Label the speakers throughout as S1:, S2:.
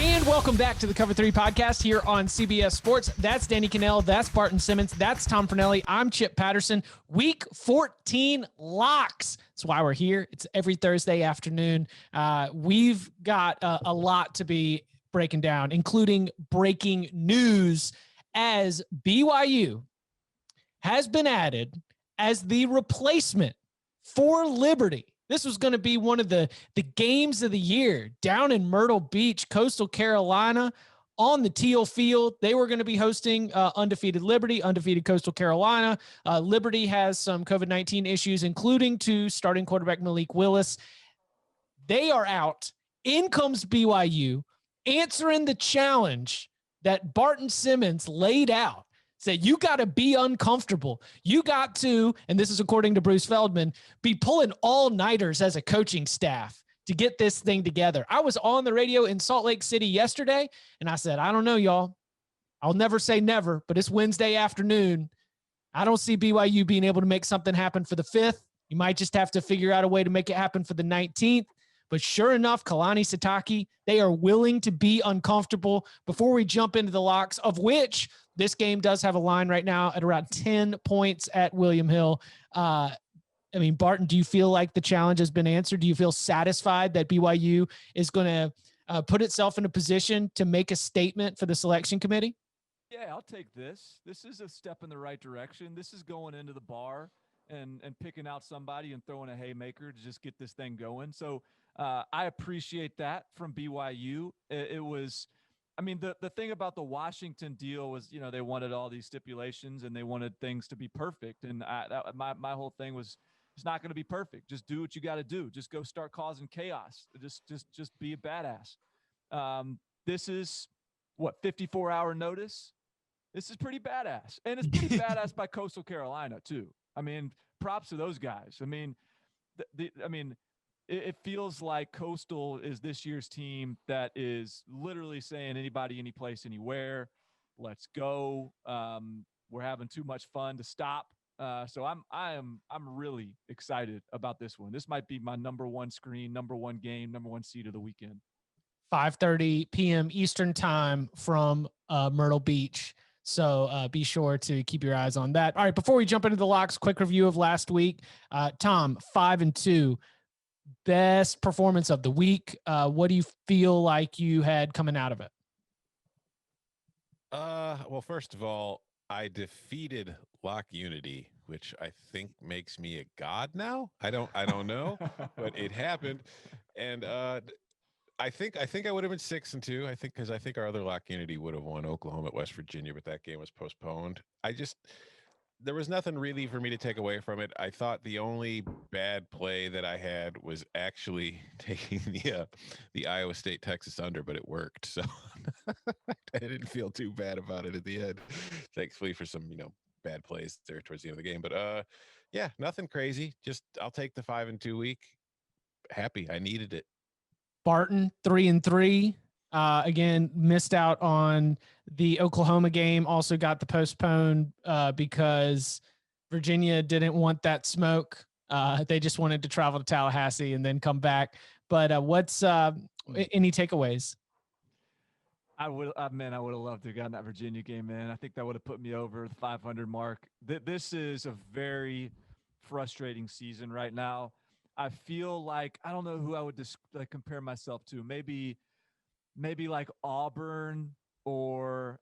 S1: And welcome back to the Cover 3 podcast here on CBS Sports. That's Danny Cannell. That's Barton Simmons. That's Tom Fornelli. I'm Chip Patterson. Week 14 locks. That's why we're here. It's every Thursday afternoon. We've got a lot to be breaking down, including breaking news as BYU has been added as the replacement for Liberty. This was going to be one of the games of the year down in Myrtle Beach, Coastal Carolina, on the teal field. They were going to be hosting undefeated Liberty, undefeated Coastal Carolina. Liberty has some COVID-19 issues, including to starting quarterback Malik Willis. They are out. In comes BYU, answering the challenge that Barton Simmons laid out. Said, you got to be uncomfortable. You got to, and this is according to Bruce Feldman, be pulling all-nighters as a coaching staff to get this thing together. I was on the radio in Salt Lake City yesterday, and I said, I don't know, y'all. I'll never say never, but it's Wednesday afternoon. I don't see BYU being able to make something happen for the 5th. You might just have to figure out a way to make it happen for the 19th. But sure enough, Kalani Sitake, they are willing to be uncomfortable. Before we jump into the locks, of which this game does have a line right now at around 10 points at William Hill. Barton, do you feel like the challenge has been answered? Do you feel satisfied that BYU is going to put itself in a position to make a statement for the selection committee?
S2: Yeah, I'll take this. This is a step in the right direction. This is going into the bar and picking out somebody and throwing a haymaker to just get this thing going. So I appreciate that from BYU. It was – the thing about the Washington deal was, they wanted all these stipulations and they wanted things to be perfect. And my whole thing was, it's not going to be perfect. Just do what you got to do. Just go start causing chaos. Just be a badass. This is 54-hour notice. This is pretty badass. And it's pretty badass by Coastal Carolina too. Props to those guys. It feels like Coastal is this year's team that is literally saying anybody, any place, anywhere. Let's go. We're having too much fun to stop. So I'm really excited about this one. This might be my number one screen, number one game, number one seed of the weekend.
S1: 5:30 p.m. Eastern time from Myrtle Beach. So be sure to keep your eyes on that. All right, before we jump into the locks, quick review of last week. Tom, 5-2. Best performance of the week. What do you feel like you had coming out of it?
S3: Well, first of all, I defeated Lock Unity, which I think makes me a god now. I don't know, but it happened. And I think I would have been 6-2. I think our other Lock Unity would have won Oklahoma at West Virginia, but that game was postponed. There was nothing really for me to take away from it. I thought the only bad play that I had was actually taking the Iowa State Texas under, but it worked. So I didn't feel too bad about it at the end. Thankfully for some, bad plays there towards the end of the game. But yeah, nothing crazy. Just I'll take the 5-2 week. Happy. I needed it.
S1: Barton 3-3. Again, missed out on the Oklahoma game, also got the postponed because Virginia didn't want that smoke. They just wanted to travel to Tallahassee and then come back. But what's any takeaways?
S2: I would have loved to have gotten that Virginia game, man. I think that would have put me over the 500 mark. This is a very frustrating season right now. I feel like I don't know who I would compare myself to. Maybe like Auburn or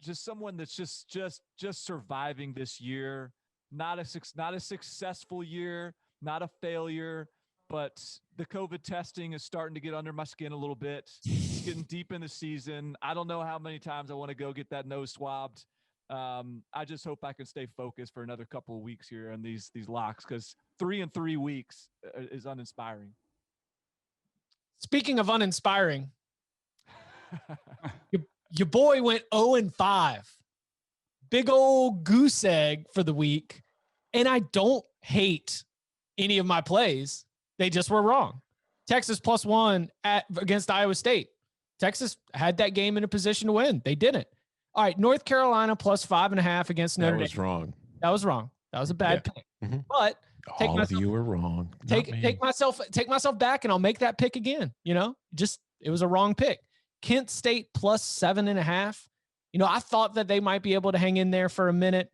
S2: just someone that's just surviving this year. Not a successful year, not a failure, but the COVID testing is starting to get under my skin a little bit. It's getting deep in the season. I don't know how many times I want to go get that nose swabbed. I just hope I can stay focused for another couple of weeks here on these locks, because 3 weeks is uninspiring.
S1: Speaking of uninspiring, your boy went 0-5. Big old goose egg for the week. And I don't hate any of my plays. They just were wrong. Texas +1 against Iowa State. Texas had that game in a position to win. They didn't. All right, North Carolina +5.5 against Notre Dame.
S3: That was wrong.
S1: That was wrong. That was a bad pick.
S3: Mm-hmm.
S1: But
S3: all of you were wrong.
S1: Take myself back, and I'll make that pick again. It was a wrong pick. Kent State plus 7.5. I thought that they might be able to hang in there for a minute.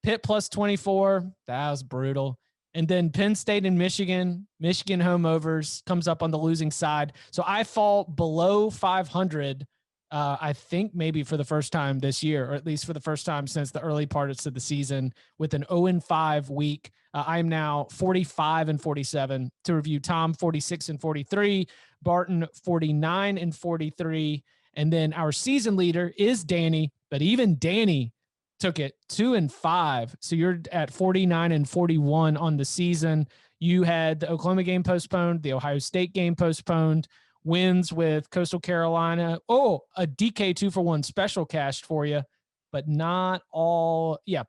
S1: Pitt plus 24. That was brutal. And then Penn State and Michigan home overs comes up on the losing side. So I fall below 500. I think maybe for the first time this year, or at least for the first time since the early parts of the season, with an 0-5 week. I'm now 45-47. To review, Tom 46-43, Barton 49-43. And then our season leader is Danny, but even Danny took it 2-5. So you're at 49-41 on the season. You had the Oklahoma game postponed, the Ohio State game postponed, wins with Coastal Carolina. Oh, a DK 2-for-1 special cashed for you, but not all. Yeah.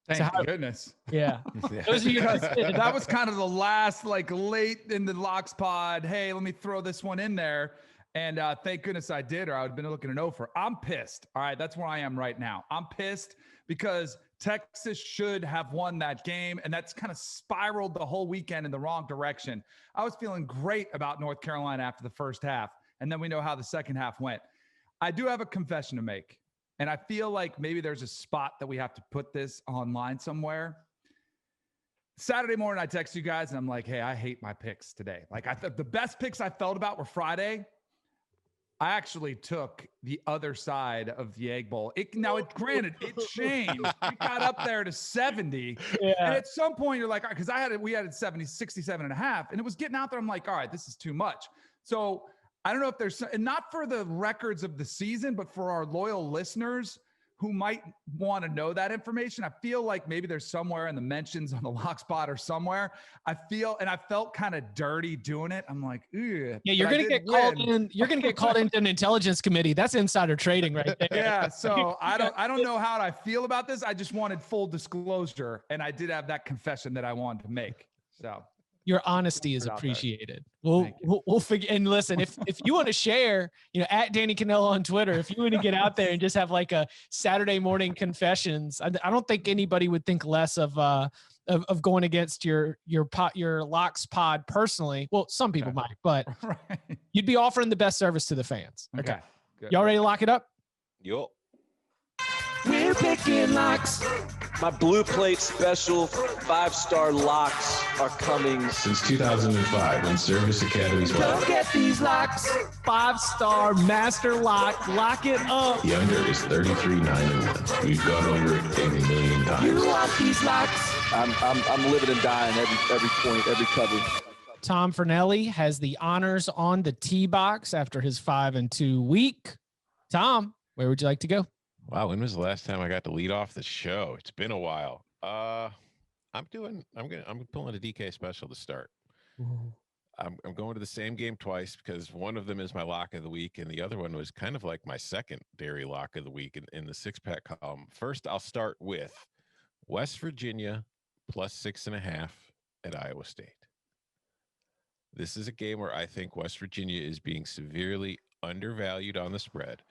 S4: Thank goodness.
S1: Yeah.
S4: That was kind of the last, late in the locks pod. Hey, let me throw this one in there. And thank goodness I did, or I would have been looking an over. I'm pissed. All right, that's where I am right now. I'm pissed because Texas should have won that game, and that's kind of spiraled the whole weekend in the wrong direction. I was feeling great about North Carolina after the first half, and then we know how the second half went. I do have a confession to make, and I feel like maybe there's a spot that we have to put this online somewhere. Saturday morning, I text you guys, and I'm like, hey, I hate my picks today. The best picks I felt about were Friday. I actually took the other side of the Egg Bowl. Granted, it changed. It got up there to 70. Yeah. And at some point you're like, all right, because we had it 67.5, and it was getting out there. I'm like, all right, this is too much. So I don't know if there's, and not for the records of the season, but for our loyal listeners who might want to know that information. I feel like maybe there's somewhere in the mentions on the lock spot or somewhere. I felt kind of dirty doing it. I'm like, ugh.
S1: Yeah, you're going to get called in. You're going to get called into an intelligence committee. That's insider trading right there.
S4: Yeah. So I don't know how I feel about this. I just wanted full disclosure. And I did have that confession that I wanted to make. So
S1: your honesty is appreciated. We'll figure. And listen, if you want to share, at Danny Cannell on Twitter, if you want to get out there and just have like a Saturday morning confessions, I don't think anybody would think less of going against your locks pod personally. Well, some people might, but you'd be offering the best service to the fans. Okay. Good. Y'all ready to lock it up?
S3: Yup.
S1: We're picking locks.
S5: My Blue Plate special 5-star locks are coming.
S6: Since 2005, when Service Academy's
S1: Come get these locks. 5-star master lock. Lock it up.
S6: The under is 33-9-1. We've gone over it a million times.
S1: You want these locks?
S5: I'm living and dying every point, every cover.
S1: Tom Fernelli has the honors on the tee box after his 5-2 week. Tom, where would you like to go?
S3: Wow, when was the last time I got to lead off the show? It's been a while. I'm pulling a DK special to start. I'm going to the same game twice because one of them is my lock of the week, and the other one was kind of like my secondary lock of the week in the 6-pack column. First, I'll start with West Virginia plus 6.5 at Iowa State. This is a game where I think West Virginia is being severely undervalued on the spread.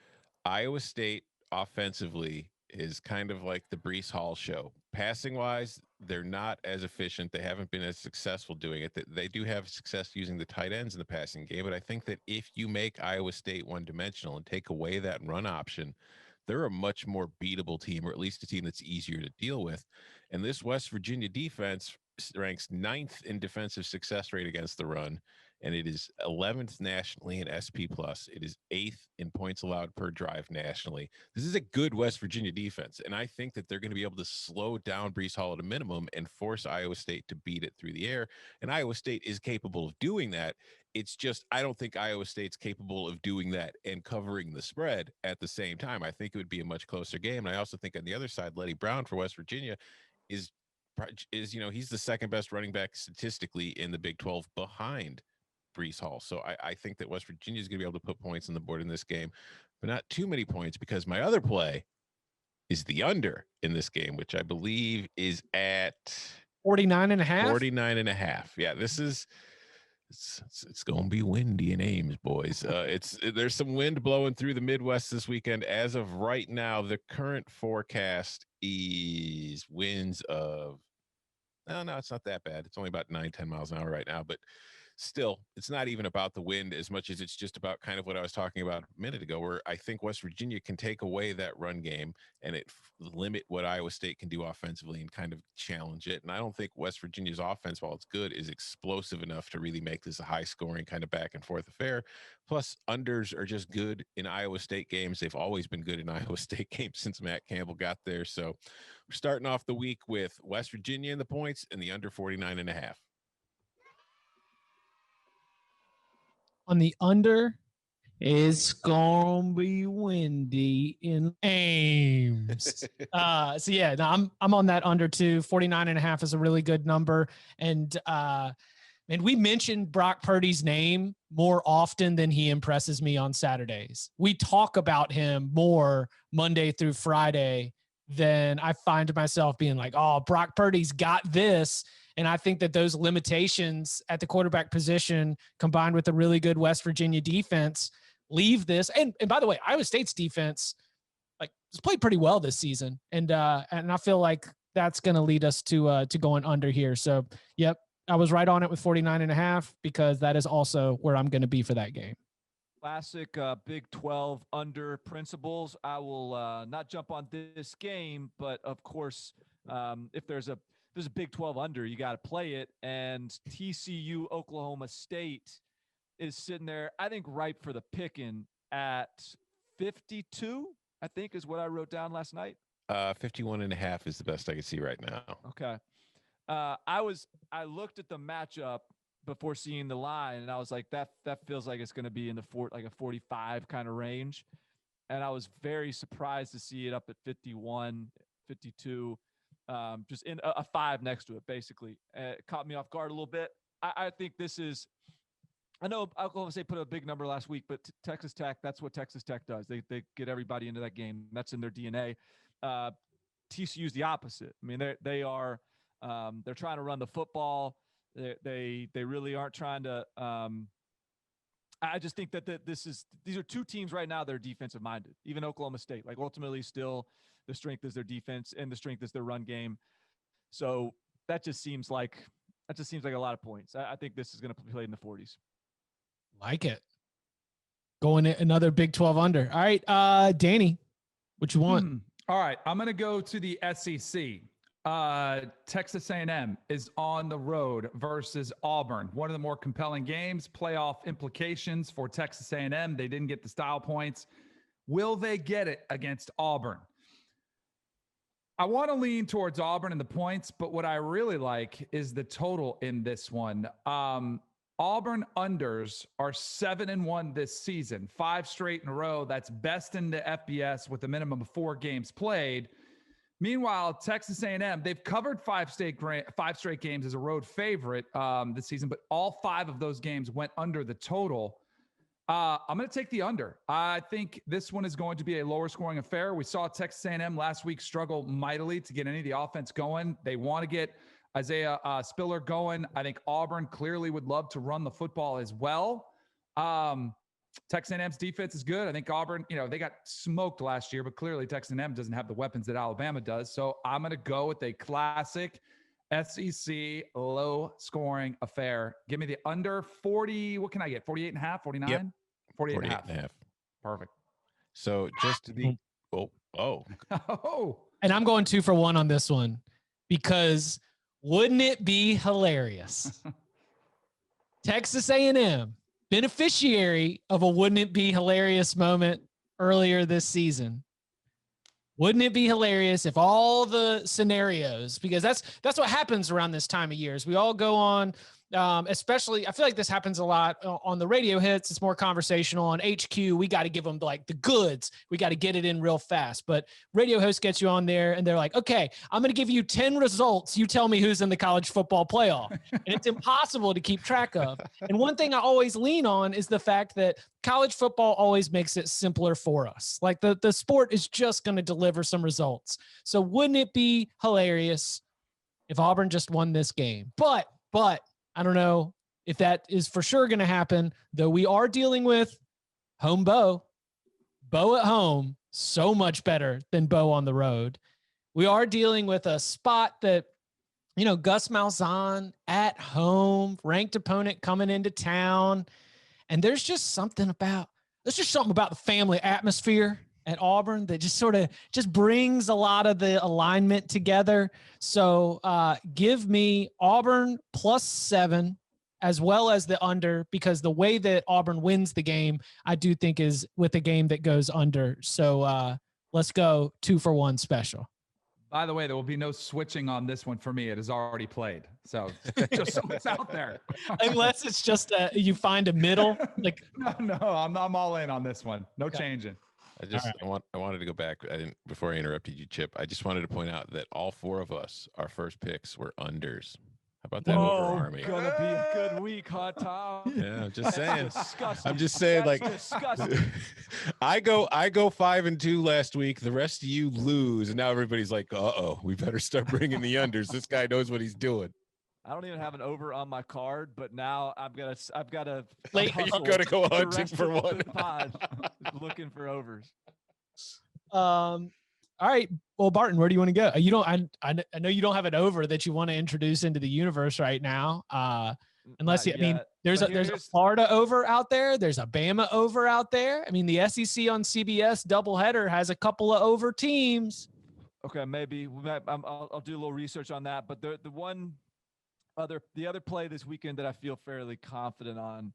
S3: Iowa State offensively is kind of like the Breece Hall show. Passing wise, they're not as efficient. They haven't been as successful doing it. They do have success using the tight ends in the passing game, but I think that if you make Iowa State one-dimensional and take away that run option, they're a much more beatable team, or at least a team that's easier to deal with. And this West Virginia defense ranks 9th in defensive success rate against the run, and it is 11th nationally in SP+. It is 8th in points allowed per drive nationally. This is a good West Virginia defense, and I think that they're going to be able to slow down Breece Hall at a minimum and force Iowa State to beat it through the air, and Iowa State is capable of doing that. It's just I don't think Iowa State's capable of doing that and covering the spread at the same time. I think it would be a much closer game, and I also think on the other side, Letty Brown for West Virginia is he's the second best running back statistically in the Big 12 behind Breece Hall. So I think that West Virginia is going to be able to put points on the board in this game, but not too many points, because my other play is the under in this game, which I believe is at
S1: 49.5.
S3: 49.5. Yeah, this is it's going to be windy in Ames, boys. There's some wind blowing through the Midwest this weekend. As of right now, the current forecast is winds of, no, it's not that bad. It's only about 9-10 miles an hour right now, but still, it's not even about the wind as much as it's just about kind of what I was talking about a minute ago, where I think West Virginia can take away that run game and limit what Iowa State can do offensively and kind of challenge it. And I don't think West Virginia's offense, while it's good, is explosive enough to really make this a high scoring kind of back and forth affair. Plus, unders are just good in Iowa State games. They've always been good in Iowa State games since Matt Campbell got there. So we're starting off the week with West Virginia in the points and the under 49.5.
S1: On the under, it's gonna be windy in Ames. So yeah, no, I'm on that under too. 49.5 is a really good number. And we mentioned Brock Purdy's name more often than he impresses me on Saturdays. We talk about him more Monday through Friday than I find myself being like, oh, Brock Purdy's got this. And I think that those limitations at the quarterback position combined with a really good West Virginia defense leave this. And by the way, Iowa State's defense has played pretty well this season. And I feel like that's going to lead us to going under here. So, yep, I was right on it with 49.5 because that is also where I'm going to be for that game.
S2: Classic Big 12 under principles. I will not jump on this game, but of course, if there's a Big 12 under, you got to play it. And TCU Oklahoma State is sitting there, I think, ripe for the picking at 52, I think is what I wrote down last night.
S3: 51.5 is the best I can see right now.
S2: Okay. I looked at the matchup before seeing the line, and I was like, that feels like it's going to be in the a 45 kind of range. And I was very surprised to see it up at 51, 52. Just in a 5 next to it, basically. It caught me off guard a little bit. I think this is – I know Oklahoma State put a big number last week, but Texas Tech, that's what Texas Tech does. They get everybody into that game. That's in their DNA. TCU's the opposite. I mean, they are they're trying to run the football. They really aren't trying to I just think that these are two teams right now that are defensive minded. Even Oklahoma State, like ultimately still – the strength is their defense and the strength is their run game. So that just seems like a lot of points. I think this is going to be played in the 40s.
S1: Like it. Going another Big 12 under. All right, Danny, what you want?
S4: All right, I'm going to go to the SEC. Texas A&M is on the road versus Auburn. One of the more compelling games, playoff implications for Texas A&M. They didn't get the style points. Will they get it against Auburn? I want to lean towards Auburn in the points, but what I really like is the total in this one. Auburn unders are 7-1 this season, 5 straight in a row. That's best in the FBS with a minimum of 4 games played. Meanwhile, Texas A&M, they've covered 5 straight games as a road favorite this season, but all 5 of those games went under the total. I'm going to take the under. I think this one is going to be a lower scoring affair. We saw Texas A&M last week struggle mightily to get any of the offense going. They want to get Isaiah Spiller going. I think Auburn clearly would love to run the football as well. Texas A&M's defense is good. I think Auburn, they got smoked last year, but clearly Texas A&M doesn't have the weapons that Alabama does. So I'm going to go with a classic SEC low scoring affair. Give me the under 40. What can I get? 48.5, 49?
S3: Yep.
S4: 48.5. Perfect.
S3: So just to be,
S1: And I'm going 2 for 1 on this one because wouldn't it be hilarious? Texas A&M, beneficiary of a wouldn't it be hilarious moment earlier this season. Wouldn't it be hilarious if all the scenarios, because that's what happens around this time of year, is we all go on, especially, I feel like this happens a lot on the radio hits. It's more conversational. On HQ, we got to give them like the goods. We got to get it in real fast. But radio host gets you on there and they're like, okay, I'm going to give you 10 results. You tell me who's in the college football playoff. And it's impossible to keep track of. And one thing I always lean on is the fact that college football always makes it simpler for us. Like the sport is just going to deliver some results. So wouldn't it be hilarious if Auburn just won this game? But I don't know if that is for sure going to happen, though we are dealing with home Bo at home, so much better than Bo on the road. We are dealing with a spot that Gus Malzahn at home, ranked opponent coming into town. And there's just something about the family atmosphere at Auburn that just sort of just brings a lot of the alignment together. So give me Auburn +7 as well as the under, because the way that Auburn wins the game, I do think is with a game that goes under. So let's go 2-for-1 special.
S4: By the way, there will be no switching on this one for me. It is already played. So just so it's out there.
S1: Unless it's just you find a middle. Like
S4: No, I'm all in on this one. No changing.
S3: I wanted to go back. Before I interrupted you, Chip. I just wanted to point out that all four of us, our first picks were unders. How about that over Army?
S2: Gonna be a good week, huh, Tom?
S3: Yeah, I'm just saying.
S2: Disgusting.
S3: I'm just saying,
S2: That's
S3: like,
S2: disgusting.
S3: I go 5-2 last week. The rest of you lose, and now everybody's like, we better start bringing the unders. This guy knows what he's doing.
S2: I don't even have an over on my card, but now I've got to.
S3: You got to go hunting for one.
S2: Looking for overs.
S1: All right. Well, Barton, where do you want to go? I know you don't have an over that you want to introduce into the universe right now. Unless there's a Florida over out there. There's a Bama over out there. I mean, the SEC on CBS doubleheader has a couple of over teams.
S2: Okay, maybe I'll do a little research on that. But the other play this weekend that I feel fairly confident on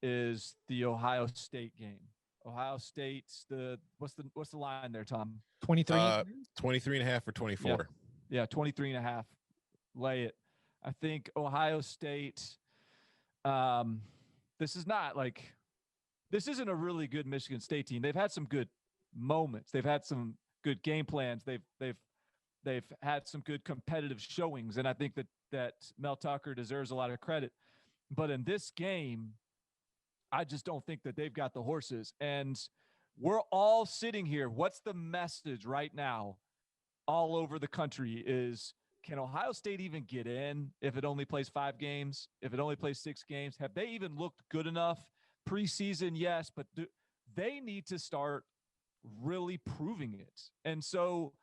S2: is the Ohio State game. Ohio State's what's the line there, Tom?
S1: 23.
S3: 23.5 or 24.
S2: Yeah, 23.5. Lay it. I think Ohio State. This isn't a really good Michigan State team. They've had some good moments. They've had some good game plans. They've had some good competitive showings, and I think that Mel Tucker deserves a lot of credit. But in this game, I just don't think that they've got the horses. And we're all sitting here. What's the message right now all over the country is, can Ohio State even get in if it only plays 5 games, if it only plays 6 games? Have they even looked good enough? Preseason, yes, but they need to start really proving it. And so,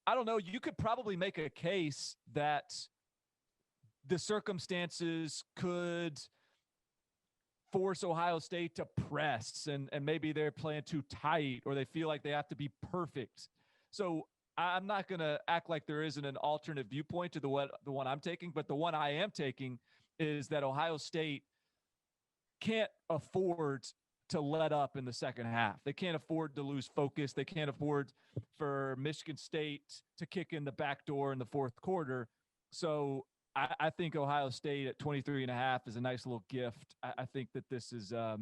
S2: I don't know, you could probably make a case that the circumstances could force Ohio State to press and maybe they're playing too tight or they feel like they have to be perfect. So I'm not going to act like there isn't an alternate viewpoint to the one I'm taking, but the one I am taking is that Ohio State can't afford to let up in the second half. They can't afford to lose focus. They can't afford for Michigan State to kick in the back door in the fourth quarter. So I think Ohio State at 23.5 is a nice little gift. I think that this is I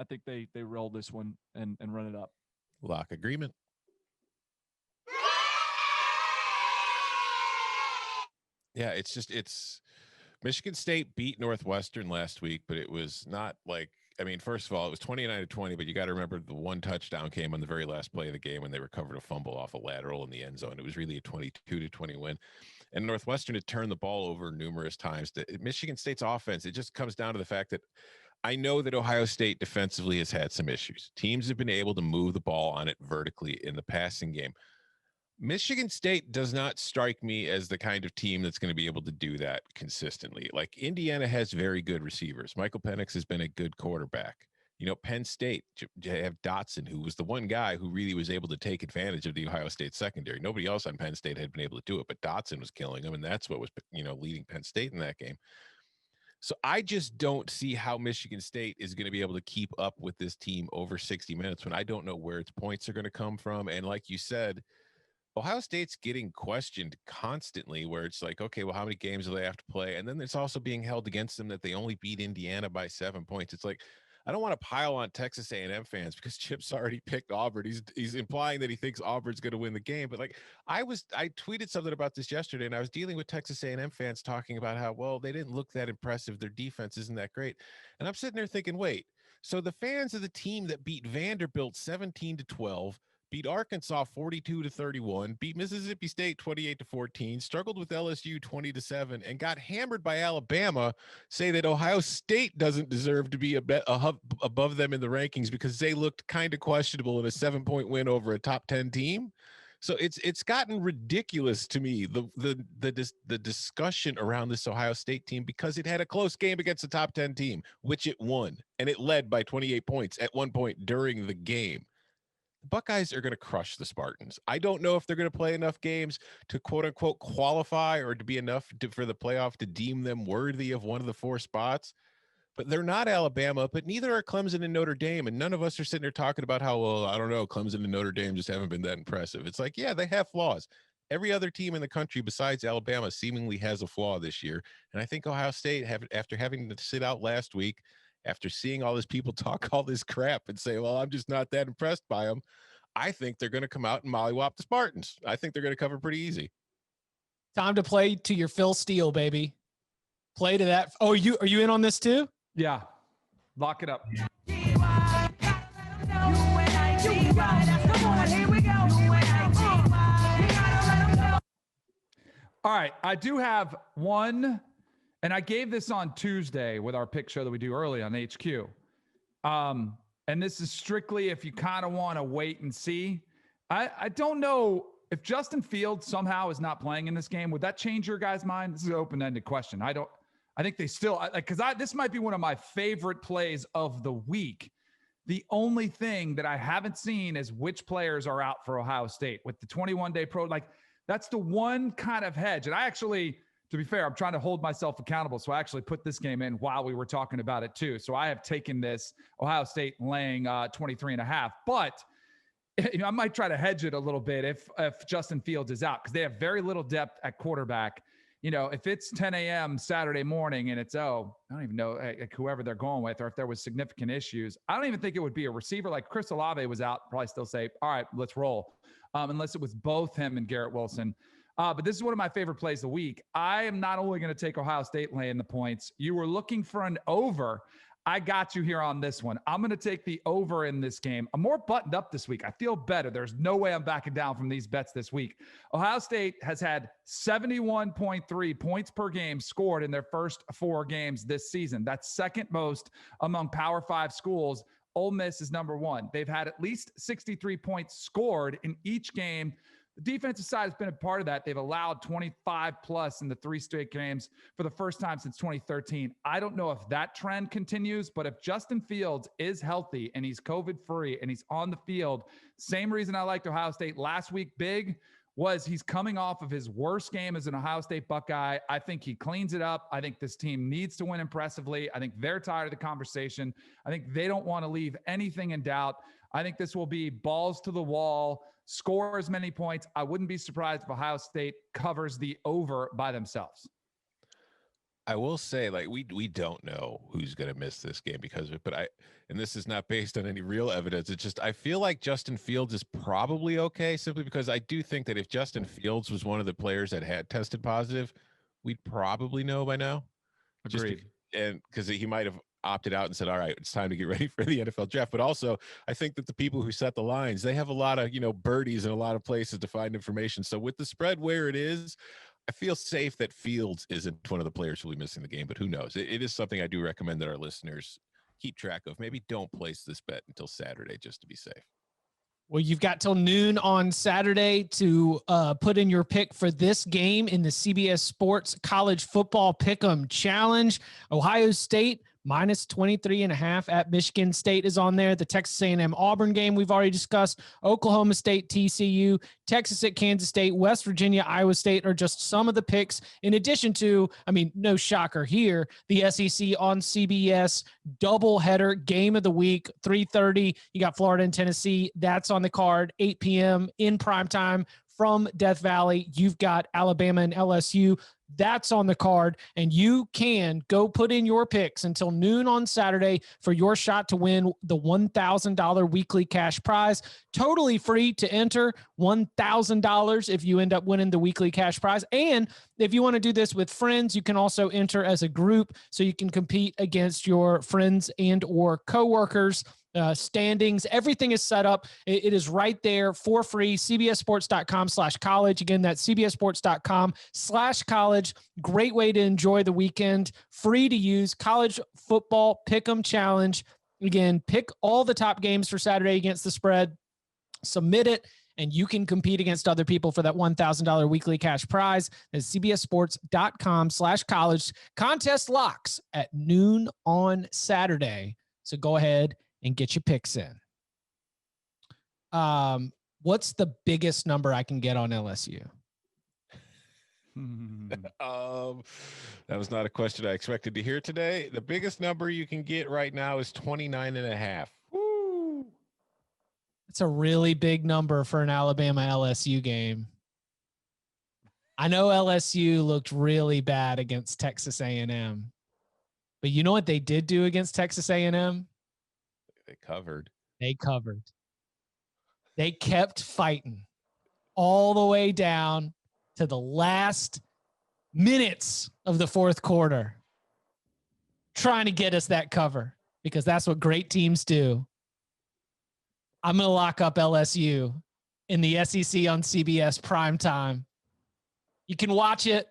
S2: think they roll this one and run it up.
S3: Lock agreement. Yeah, it's Michigan State beat Northwestern last week, but it was not like, I mean, first of all, it was 29-20, but you got to remember the one touchdown came on the very last play of the game when they recovered a fumble off a lateral in the end zone. It was really a 22-20 win. And Northwestern had turned the ball over numerous times. Michigan State's offense, it just comes down to the fact that I know that Ohio State defensively has had some issues. Teams have been able to move the ball on it vertically in the passing game. Michigan State does not strike me as the kind of team that's going to be able to do that consistently. Like, Indiana has very good receivers. Michael Penix has been a good quarterback. You know, Penn State, you have Dotson, who was the one guy who really was able to take advantage of the Ohio State secondary. Nobody else on Penn State had been able to do it, but Dotson was killing them, and that's what was, leading Penn State in that game. So I just don't see how Michigan State is going to be able to keep up with this team over 60 minutes when I don't know where its points are going to come from. And like you said, Ohio State's getting questioned constantly where it's like, okay, well, how many games do they have to play? And then it's also being held against them that they only beat Indiana by 7 points. It's like, I don't want to pile on Texas A&M fans because Chip's already picked Auburn. He's implying that he thinks Auburn's going to win the game. But like, I tweeted something about this yesterday, and I was dealing with Texas A&M fans talking about how, well, they didn't look that impressive. Their defense isn't that great. And I'm sitting there thinking, wait, so the fans of the team that beat Vanderbilt 17-12, beat Arkansas 42-31, beat Mississippi State 28-14, struggled with LSU 20-7, and got hammered by Alabama, say that Ohio State doesn't deserve to be above them in the rankings because they looked kind of questionable in a 7-point win over a top 10 team. So it's gotten ridiculous to me, the discussion around this Ohio State team, because it had a close game against a top 10 team, which it won, and it led by 28 points at one point during the game. The Buckeyes are going to crush the Spartans. I don't know if they're going to play enough games to quote unquote qualify or to be enough for the playoff to deem them worthy of one of the 4 spots. But they're not Alabama, but neither are Clemson and Notre Dame. And none of us are sitting there talking about how, well, I don't know, Clemson and Notre Dame just haven't been that impressive. It's like, yeah, they have flaws. Every other team in the country besides Alabama seemingly has a flaw this year. And I think Ohio State, after having to sit out last week, after seeing all these people talk all this crap and say, well, I'm just not that impressed by them, I think they're going to come out and mollywop the Spartans. I think they're going to cover pretty easy.
S1: Time to play to your Phil Steele, baby. Play to that. Oh, are you in on this too?
S4: Yeah. Lock it up. All right. I do have one, and I gave this on Tuesday with our pick show that we do early on HQ. And this is strictly if you kind of want to wait and see. I don't know if Justin Fields somehow is not playing in this game. Would that change your guys' mind? This is an open-ended question. I think they still, because this might be one of my favorite plays of the week. The only thing that I haven't seen is which players are out for Ohio State with the 21-day pro. Like, that's the one kind of hedge. And I actually, to be fair, I'm trying to hold myself accountable. So I actually put this game in while we were talking about it too. So I have taken this Ohio State laying 23.5. But I might try to hedge it a little bit if Justin Fields is out, because they have very little depth at quarterback. If it's 10 a.m. Saturday morning and it's, I don't even know whoever they're going with, or if there was significant issues, I don't even think it would be a receiver like Chris Olave was out. Probably still say, all right, let's roll. Unless it was both him and Garrett Wilson. But this is one of my favorite plays of the week. I am not only going to take Ohio State laying the points. You were looking for an over. I got you here on this one. I'm going to take the over in this game. I'm more buttoned up this week. I feel better. There's no way I'm backing down from these bets this week. Ohio State has had 71.3 points per game scored in their first 4 games this season. That's second most among Power 5 schools. Ole Miss is number 1. They've had at least 63 points scored in each game. The defensive side has been a part of that. They've allowed 25 plus in the 3 straight games for the first time since 2013. I don't know if that trend continues, but if Justin Fields is healthy and he's COVID-free and he's on the field, same reason I liked Ohio State last week big was he's coming off of his worst game as an Ohio State Buckeye. I think he cleans it up. I think this team needs to win impressively. I think they're tired of the conversation. I think they don't want to leave anything in doubt. I think this will be balls to the wall, score as many points. I wouldn't be surprised if Ohio State covers the over by themselves.
S3: I will say, like, we don't know who's going to miss this game because of it, but and this is not based on any real evidence. It's just, I feel like Justin Fields is probably okay, simply because I do think that if Justin Fields was one of the players that had tested positive, we'd probably know by now.
S4: Agreed.
S3: And because he might have opted out and said, all right, it's time to get ready for the NFL draft. But also, I think that the people who set the lines, they have a lot of, birdies in a lot of places to find information. So with the spread where it is, I feel safe that Fields isn't one of the players who will be missing the game, but who knows? It is something I do recommend that our listeners keep track of. Maybe don't place this bet until Saturday just to be safe.
S1: Well, you've got till noon on Saturday to put in your pick for this game in the CBS Sports College Football Pick'em Challenge. Ohio State minus 23.5 at Michigan State is on there. The Texas A&M-Auburn game we've already discussed. Oklahoma State, TCU, Texas at Kansas State, West Virginia, Iowa State are just some of the picks. In addition to, no shocker here, the SEC on CBS doubleheader game of the week, 3:30. You got Florida and Tennessee. That's on the card, 8 p.m. in primetime from Death Valley. You've got Alabama and LSU. That's on the card, and you can go put in your picks until noon on Saturday for your shot to win the $1,000 weekly cash prize. Totally free to enter, $1,000 if you end up winning the weekly cash prize. And if you want to do this with friends, you can also enter as a group so you can compete against your friends and or coworkers. Standings, everything is set up. It is right there for free. cbssports.com/college. Again, that's cbssports.com/college. Great way to enjoy the weekend. Free to use. College football pick'em challenge. Again, pick all the top games for Saturday against the spread. Submit it and you can compete against other people for that $1,000 weekly cash prize. That's cbssports.com/college. Contest locks at noon on Saturday. So go ahead and get your picks in. What's the biggest number I can get on LSU?
S3: That was not a question I expected to hear today. The biggest number you can get right now is 29.5.
S1: Woo! It's a really big number for an Alabama-LSU game. I know LSU looked really bad against Texas A&M, but you know what they did do against Texas A&M?
S3: They covered.
S1: They covered. They kept fighting all the way down to the last minutes of the fourth quarter, trying to get us that cover, because that's what great teams do. I'm going to lock up LSU in the SEC on CBS primetime. You can watch it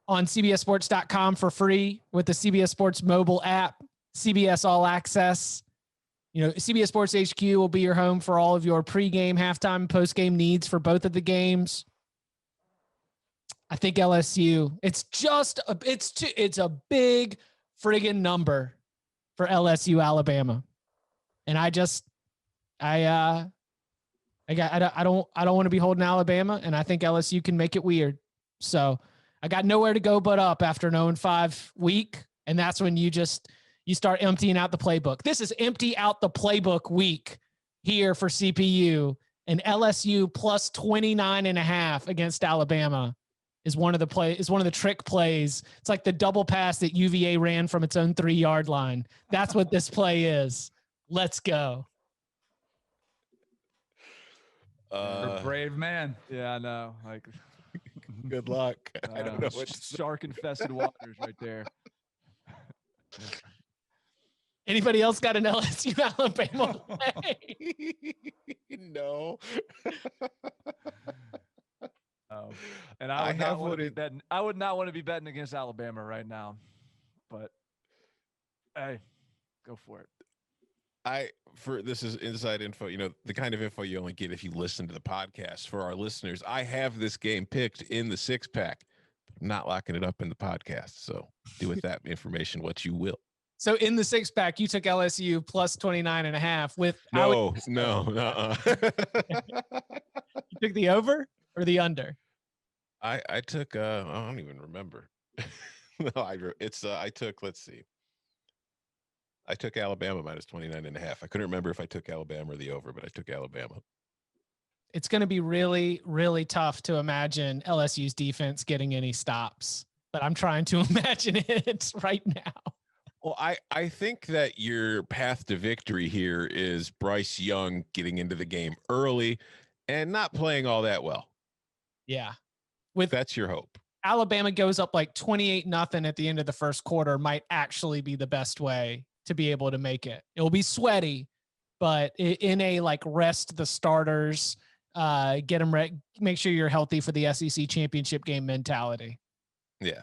S1: on cbssports.com for free with the CBS Sports mobile app, CBS All Access. You know, CBS Sports HQ will be your home for all of your pregame, halftime, postgame needs for both of the games. I think LSU, it's a big friggin' number for LSU Alabama. And I don't want to be holding Alabama, and I think LSU can make it weird. So I got nowhere to go but up after an 0-5 week. And that's when you start emptying out the playbook. This is empty out the playbook week here for CPU, and LSU plus 29.5 against Alabama is one of the trick plays. It's like the double pass that UVA ran from its own 3-yard line. That's what this play is. Let's go.
S4: You're a brave man.
S2: Yeah, I know. Like,
S3: good luck. I don't know what
S2: shark-infested waters right there.
S1: Anybody else got an LSU Alabama play?
S3: No.
S2: And I would not want to be betting against Alabama right now, but hey, go for it.
S3: This is inside info, you know, the kind of info you only get if you listen to the podcast. For our listeners, I have this game picked in the 6-pack. I'm not locking it up in the podcast. So do with that information what you will.
S1: So in the 6-pack, you took LSU plus 29.5 with
S3: no.
S1: You took the over or the under?
S3: I took I don't even remember. No, I took, let's see. I took Alabama minus 29.5. I couldn't remember if I took Alabama or the over, but I took Alabama.
S1: It's going to be really, really tough to imagine LSU's defense getting any stops, but I'm trying to imagine it right now.
S3: Well, I think that your path to victory here is Bryce Young getting into the game early and not playing all that well.
S1: Yeah.
S3: That's your hope.
S1: Alabama goes up like 28-0 at the end of the first quarter might actually be the best way to be able to make it. It will be sweaty, but in a like rest the starters, get them ready, make sure you're healthy for the SEC championship game mentality.
S3: Yeah.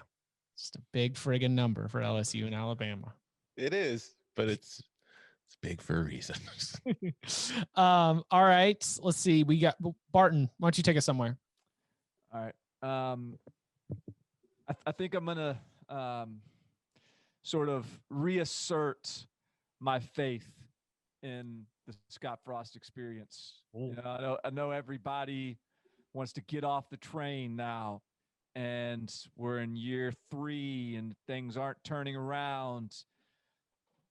S1: Just a big friggin' number for LSU and Alabama.
S3: It is, but it's big for a reason.
S1: All right. Let's see. We got Barton. Why don't you take us somewhere?
S2: All right. I think I'm going to sort of reassert my faith in the Scott Frost experience. You know, I know everybody wants to get off the train now, and we're in year 3 and things aren't turning around.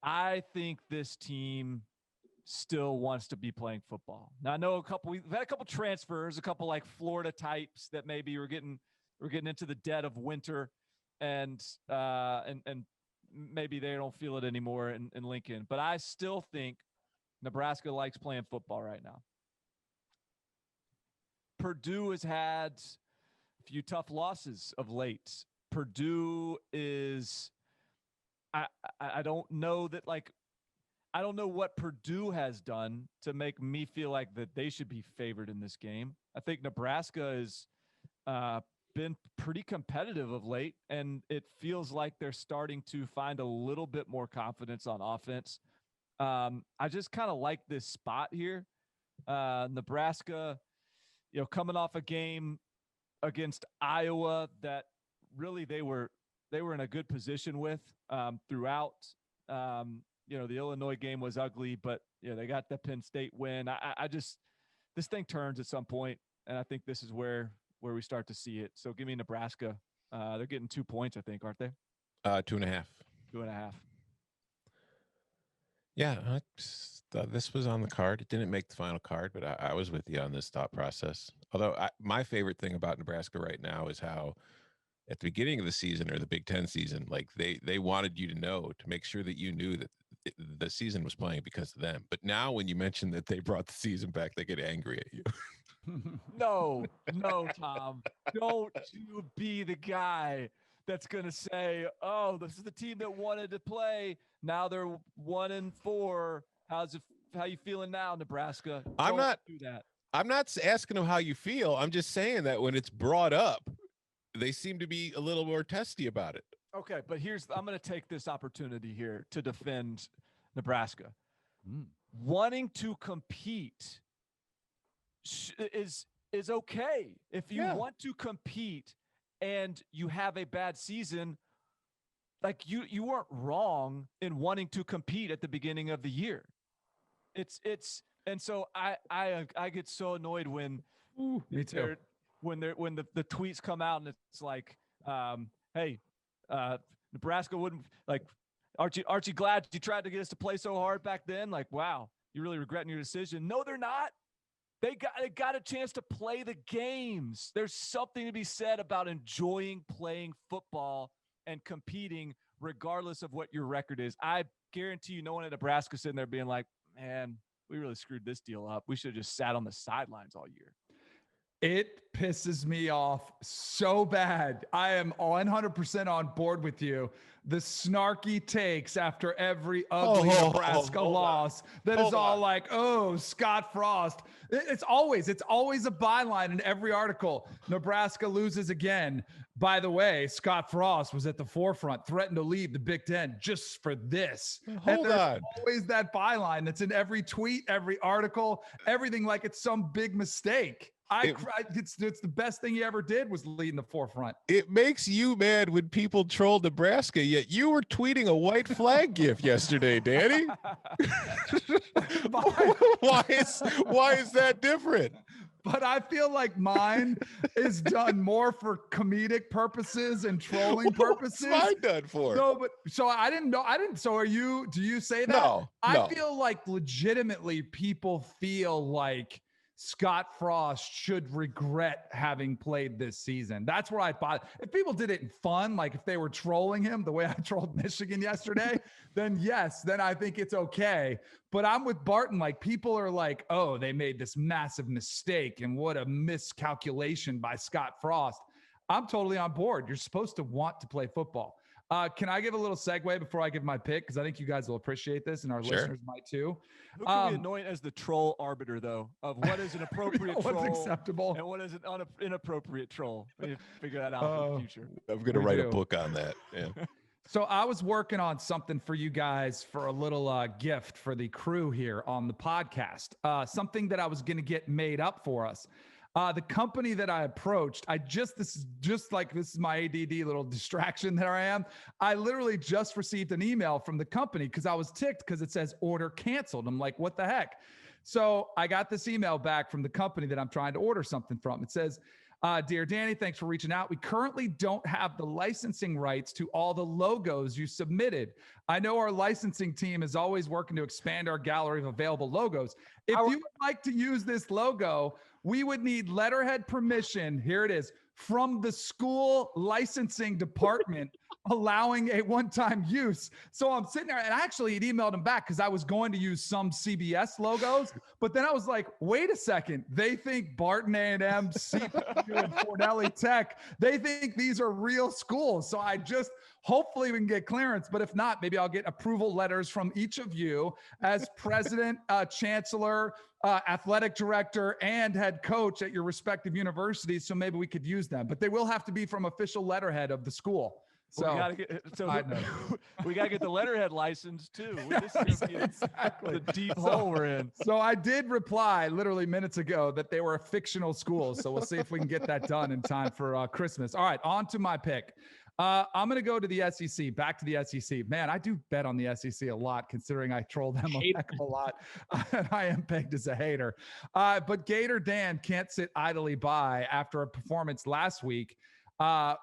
S2: I think this team still wants to be playing football. Now I know we've had a couple transfers, a couple like Florida types that maybe we're getting into the dead of winter and maybe they don't feel it anymore in Lincoln, but I still think Nebraska likes playing football right now. Purdue has had a few tough losses of late. Purdue is, I don't know that like, I don't know what Purdue has done to make me feel like that they should be favored in this game. I think Nebraska has been pretty competitive of late, and it feels like they're starting to find a little bit more confidence on offense. I just kind of like this spot here Nebraska, coming off a game against Iowa that really they were in a good position with throughout. The Illinois game was ugly, but they got the Penn State win. I just, this thing turns at some point, and I think this is where we start to see it. So give me Nebraska. They're getting 2 points, I think, aren't they?
S3: 2.5.
S2: 2.5.
S3: Yeah, I just thought this was on the card. It didn't make the final card, but I was with you on this thought process. Although my favorite thing about Nebraska right now is how at the beginning of the season or the Big Ten season, like they wanted you to know, to make sure that you knew that the season was playing because of them. But now when you mention that they brought the season back, they get angry at you.
S2: No, Tom. Don't you be the guy that's going to say, oh, this is the team that wanted to play. Now they're 1-4. How you feeling now, Nebraska?
S3: I'm not
S2: do that.
S3: I'm not asking them how you feel. I'm just saying that when it's brought up, they seem to be a little more testy about it.
S2: Okay, but I'm going to take this opportunity here to defend Nebraska. Wanting to compete is okay. If you want to compete and you have a bad season, like you weren't wrong in wanting to compete at the beginning of the year. And so I get so annoyed when
S4: me too.
S2: When the tweets come out and it's like, hey, Nebraska wouldn't, like, aren't you glad you tried to get us to play so hard back then? Like, wow, you're really regretting your decision. No, they're not. They got a chance to play the games. There's something to be said about enjoying playing football and competing regardless of what your record is. I guarantee you no one at Nebraska sitting there being like, man, we really screwed this deal up. We should have just sat on the sidelines all year.
S4: It pisses me off so bad. I am 100% on board with you. The snarky takes after every ugly Nebraska loss is all like, oh, Scott Frost. It's always a byline in every article. Nebraska loses again. By the way, Scott Frost was at the forefront, threatened to leave the Big Ten just for this.
S3: Hold on.
S4: Always that byline that's in every tweet, every article, everything, like it's some big mistake. It's the best thing he ever did was lead in the forefront. It
S3: makes you mad when people troll Nebraska, yet you were tweeting a white flag gif yesterday, Danny. Why is that different?
S4: But I feel like mine is done more for comedic purposes and trolling purposes.
S3: What's mine done for?
S4: So I didn't know. So do you say that?
S3: No.
S4: I feel like legitimately people feel like Scott Frost should regret having played this season. That's where I thought if people did it in fun, like if they were trolling him the way I trolled Michigan yesterday, then yes, then I think it's okay. But I'm with Barton. Like people are like, oh, they made this massive mistake and what a miscalculation by Scott Frost. I'm totally on board. You're supposed to want to play football. Can I give a little segue before I give my pick? Because I think you guys will appreciate this and our listeners might too.
S2: Who can we anoint as the troll arbiter, though, of what is an appropriate troll
S4: what's acceptable
S2: and what is an inappropriate troll? We need to figure that out for the future.
S3: I'm going to write a book on that. Yeah.
S4: So I was working on something for you guys for a little gift for the crew here on the podcast, something that I was going to get made up for us. The company that I approached, this is my ADD little distraction that I am. I literally just received an email from the company because I was ticked because it says order canceled. I'm like, what the heck? So I got this email back from the company that I'm trying to order something from. It says, dear Danny, thanks for reaching out. We currently don't have the licensing rights to all the logos you submitted. I know our licensing team is always working to expand our gallery of available logos. If you would like to use this logo, we would need letterhead permission. Here it is from the school licensing department, allowing a one-time use. So I'm sitting there and actually it emailed him back because I was going to use some CBS logos, but then I was like, wait a second. They think Barton A&M, CPU, and Cornell Tech, they think these are real schools. So hopefully we can get clearance, but if not, maybe I'll get approval letters from each of you as president, chancellor, athletic director, and head coach at your respective universities. So maybe we could use them, but they will have to be from official letterhead of the school. So
S2: we gotta get,
S4: I know.
S2: we gotta get the letterhead license too. This is gonna be
S4: Exactly.
S2: the deep hole we're in.
S4: So I did reply literally minutes ago that they were a fictional school. So we'll see if we can get that done in time for Christmas. All right, on to my pick. I'm going to go to the SEC, back to the SEC. Man, I do bet on the SEC a lot, considering I troll them a heck of a lot. And I am pegged as a hater. But Gator Dan can't sit idly by after a performance last week,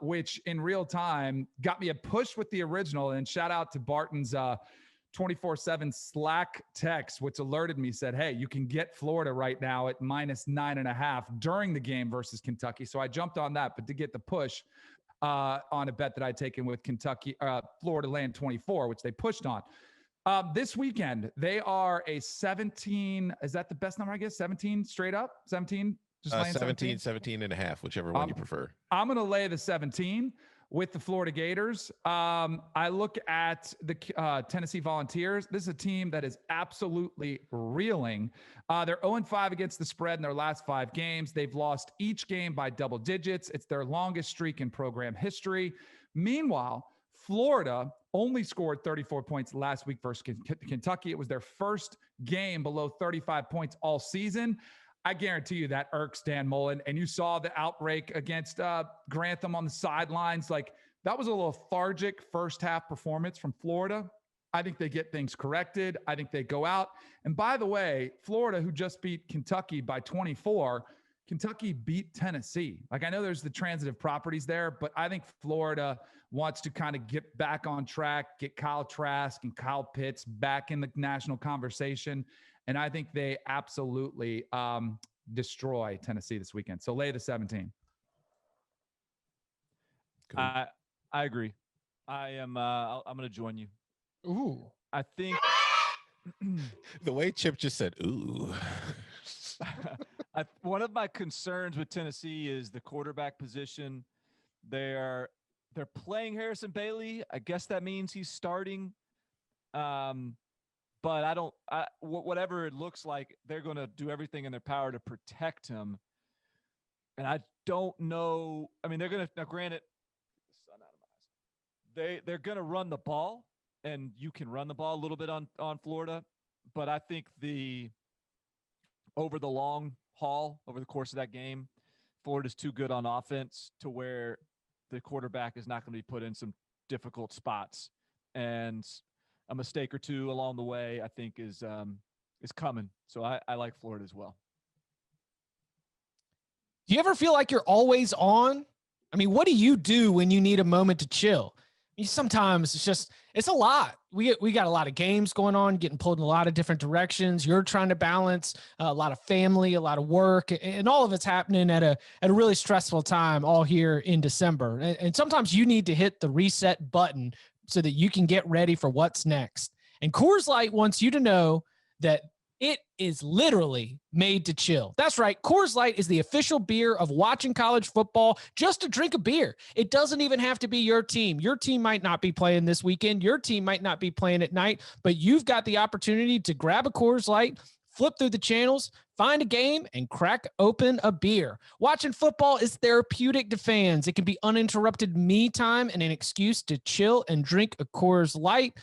S4: which in real time got me a push with the original. And shout out to Barton's 24/7 Slack text, which alerted me, said, hey, you can get Florida right now at -9.5 during the game versus Kentucky. So I jumped on that, but to get the push on a bet that I'd taken with Kentucky, Florida land 24, which they pushed on. This weekend, they are a 17. Is that the best number, I guess? 17 straight up? 17? Just
S3: 17 and a half, whichever one you prefer.
S4: I'm going to lay the 17 with the Florida Gators. I look at the Tennessee Volunteers. This is a team that is absolutely reeling. They're 0-5 against the spread in their last 5 games. They've lost each game by double digits. It's their longest streak in program history. Meanwhile, Florida only scored 34 points last week versus Kentucky. It was their first game below 35 points all season. I guarantee you that irks Dan Mullen. And you saw the outbreak against Grantham on the sidelines. Like, that was a lethargic first half performance from Florida. I think they get things corrected. I think they go out. And by the way, Florida, who just beat Kentucky by 24, Kentucky beat Tennessee. Like, I know there's the transitive properties there, but I think Florida wants to kind of get back on track, get Kyle Trask and Kyle Pitts back in the national conversation. And I think they absolutely destroy Tennessee this weekend. So lay the 17.
S3: Cool.
S2: I agree. I'm going to join you.
S1: Ooh.
S2: I think
S3: The way Chip just said, ooh.
S2: one of my concerns with Tennessee is the quarterback position. They're playing Harrison Bailey. I guess that means he's starting. But whatever it looks like, they're going to do everything in their power to protect him. And I don't know. I mean, they're going to, now granted, they're going to run the ball, and you can run the ball a little bit on Florida. But I think over the long haul, over the course of that game, Florida's too good on offense to where the quarterback is not going to be put in some difficult spots. And a mistake or two along the way, I think, is coming. So I like Florida as well.
S1: Do you ever feel like you're always on? I mean, what do you do when you need a moment to chill? I mean, sometimes it's a lot. We got a lot of games going on, getting pulled in a lot of different directions. You're trying to balance a lot of family, a lot of work, and all of it's happening at a really stressful time all here in December. And sometimes you need to hit the reset button so that you can get ready for what's next. And Coors Light wants you to know that it is literally made to chill. That's right. Coors Light is the official beer of watching college football, just to drink a beer. It doesn't even have to be your team. Your team might not be playing this weekend. Your team might not be playing at night, but you've got the opportunity to grab a Coors Light, flip through the channels, find a game, and crack open a beer. Watching football is therapeutic to fans. It can be uninterrupted me time and an excuse to chill and drink a Coors Light.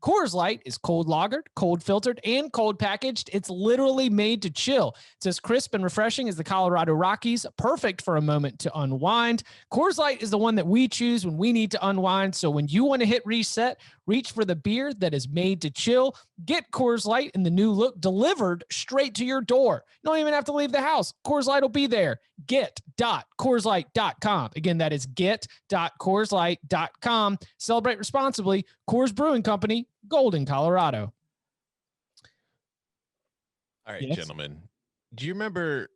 S1: Coors Light is cold lagered, cold filtered, and cold packaged. It's literally made to chill. It's as crisp and refreshing as the Colorado Rockies, perfect for a moment to unwind. Coors Light is the one that we choose when we need to unwind. So when you want to hit reset, reach for the beer that is made to chill. Get Coors Light in the new look delivered straight to your door. You don't even have to leave the house. Coors Light will be there. Get.CoorsLight.com. Again, that is get.CoorsLight.com. Celebrate responsibly. Coors Brewing Company, Golden, Colorado.
S3: All right,
S1: Yes.
S3: gentlemen. Do you remember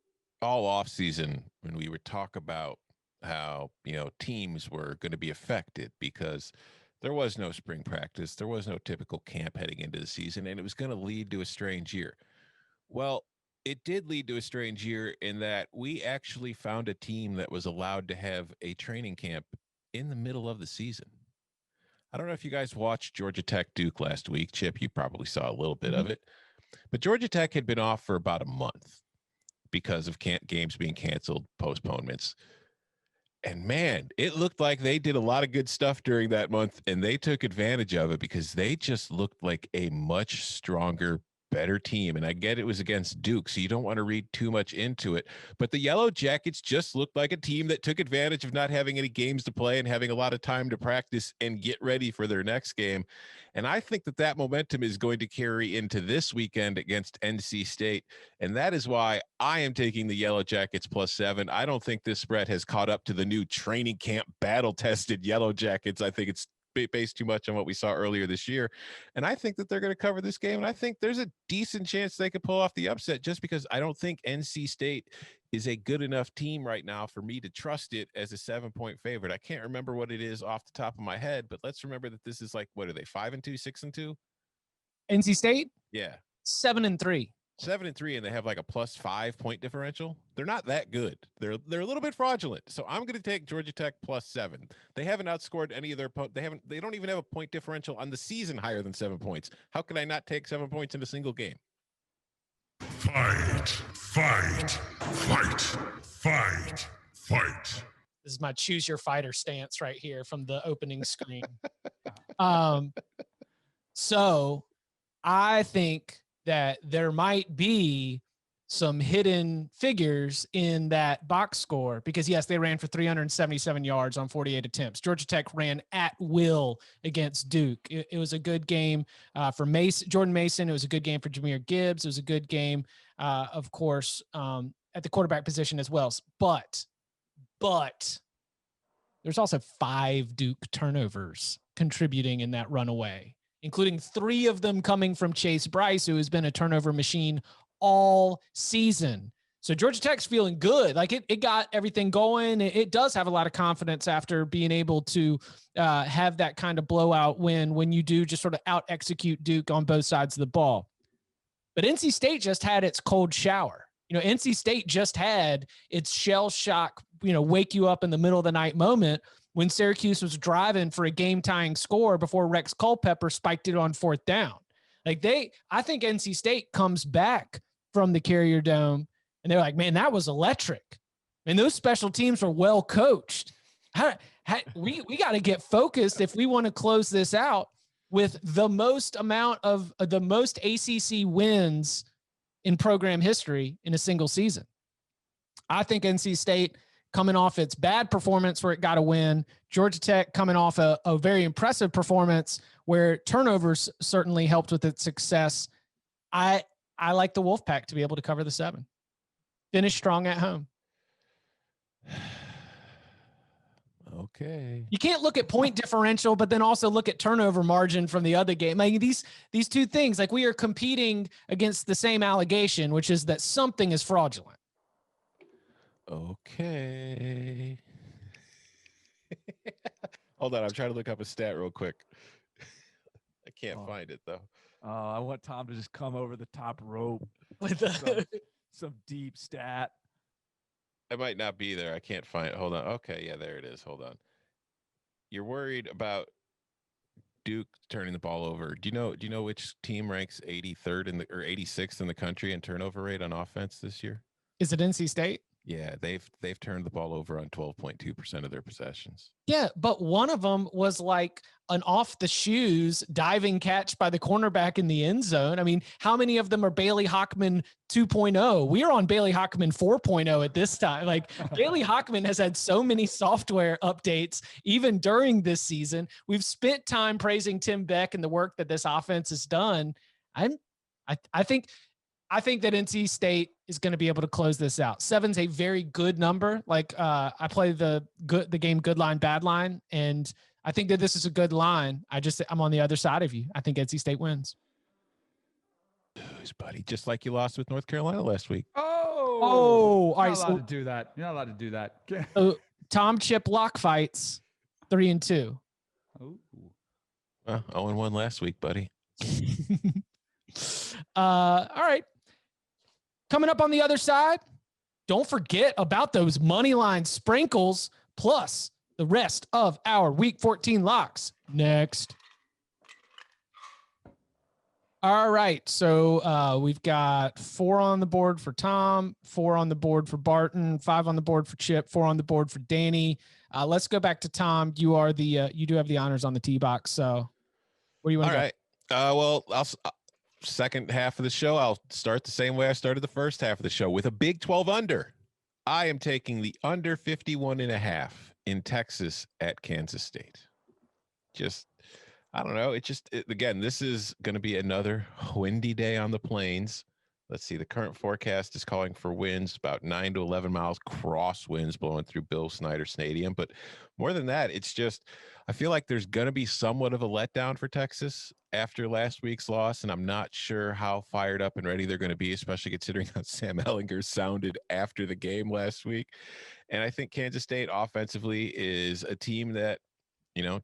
S3: all off season when we would talk about how, teams were going to be affected because there was no spring practice, there was no typical camp heading into the season, and it was going to lead to a strange year? Well, it did lead to a strange year in that we actually found a team that was allowed to have a training camp in the middle of the season. I don't know if you guys watched Georgia Tech Duke last week. Chip, you probably saw a little bit of it. But Georgia Tech had been off for about a month because of games being canceled, postponements. And man, it looked like they did a lot of good stuff during that month, and they took advantage of it because they just looked like a much stronger, better team. And I get it was against Duke, so you don't want to read too much into it. But the Yellow Jackets just looked like a team that took advantage of not having any games to play and having a lot of time to practice and get ready for their next game. And I think that that momentum is going to carry into this weekend against NC State. And that is why I am taking the Yellow Jackets +7. I don't think this spread has caught up to the new training camp battle-tested Yellow Jackets. I think it's based too much on what we saw earlier this year. And I think that they're going to cover this game. And I think there's a decent chance they could pull off the upset just because I don't think NC State is a good enough team right now for me to trust it as a 7-point favorite. I can't remember what it is off the top of my head, but let's remember that this is like, what are they, 5-2, 6-2?
S1: NC State?
S3: Yeah.
S1: 7-3.
S3: 7-3, and they have like a +5 point differential. They're not that good. They're a little bit fraudulent. So I'm going to take Georgia Tech +7. They haven't outscored any of their they don't even have a point differential on the season higher than 7 points. How could I not take 7 points in a single game?
S6: Fight, fight, fight, fight, fight.
S1: This is my choose your fighter stance right here from the opening screen. So I think that there might be some hidden figures in that box score because, yes, they ran for 377 yards on 48 attempts. Georgia Tech ran at will against Duke. It was a good game for Jordan Mason. It was a good game for Jahmyr Gibbs. It was a good game, of course, at the quarterback position as well. But there's also 5 Duke turnovers contributing in that runaway, including 3 of them coming from Chase Bryce, who has been a turnover machine all season. So Georgia Tech's feeling good. Like it got everything going. It does have a lot of confidence after being able to have that kind of blowout win when you do just sort of out execute Duke on both sides of the ball. But NC State just had its cold shower. NC State just had its shell shock, wake you up in the middle of the night moment when Syracuse was driving for a game-tying score before Rex Culpepper spiked it on 4th down. I think NC State comes back from the Carrier Dome, and they're like, man, that was electric. And those special teams were well coached. We got to get focused if we want to close this out with the most ACC wins in program history in a single season. I think NC State coming off its bad performance where it got a win, Georgia Tech coming off a very impressive performance where turnovers certainly helped with its success. I like the Wolfpack to be able to cover the 7. Finish strong at home.
S3: Okay.
S1: You can't look at point differential, but then also look at turnover margin from the other game. Like these 2 things, like we are competing against the same allegation, which is that something is fraudulent.
S3: Okay. Hold on. I'm trying to look up a stat real quick. I can't find it though.
S2: I want Tom to just come over the top rope
S1: With
S2: some deep stat.
S3: I might not be there. I can't find it. Hold on. Okay. Yeah, there it is. Hold on. You're worried about Duke turning the ball over. Do you know which team ranks 83rd or 86th in the country in turnover rate on offense this year?
S1: Is it NC State?
S3: Yeah, they've turned the ball over on 12.2% of their possessions.
S1: Yeah, but one of them was like an off the shoes diving catch by the cornerback in the end zone. I mean, how many of them are Bailey Hockman 2.0? We are on Bailey Hockman 4.0 at this time. Like Bailey Hockman has had so many software updates even during this season. We've spent time praising Tim Beck and the work that this offense has done. I think that NC State is going to be able to close this out. 7's a very good number. Like I play the game good line, bad line, and I think that this is a good line. I'm on the other side of you. I think NC State wins.
S3: Lose, buddy. Just like you lost with North Carolina last week.
S1: All right.
S4: You're not allowed to do that. You're not allowed to do that.
S1: So Tom Chip lock fights 3-2.
S4: Oh.
S3: 0-1 last week, buddy.
S1: All right. Coming up on the other side, don't forget about those Moneyline Sprinkles plus the rest of our Week 14 locks next. All All right. So we've got 4 on the board for Tom, 4 on the board for Barton, 5 on the board for Chip, 4 on the board for Danny. Let's go back to Tom. You are you do have the honors on the tee box. So where do you want to go?
S3: All right. Well, second half of the show, I'll start the same way I started the first half of the show with a Big 12 under. I am taking the under 51.5 in Texas at Kansas State. I don't know. Again, this is going to be another windy day on the plains. Let's see. The current forecast is calling for winds about 9 to 11 miles, cross winds blowing through Bill Snyder Stadium. But more than that, I feel like there's going to be somewhat of a letdown for Texas after last week's loss. And I'm not sure how fired up and ready they're going to be, especially considering how Sam Ehlinger sounded after the game last week. And I think Kansas State offensively is a team that,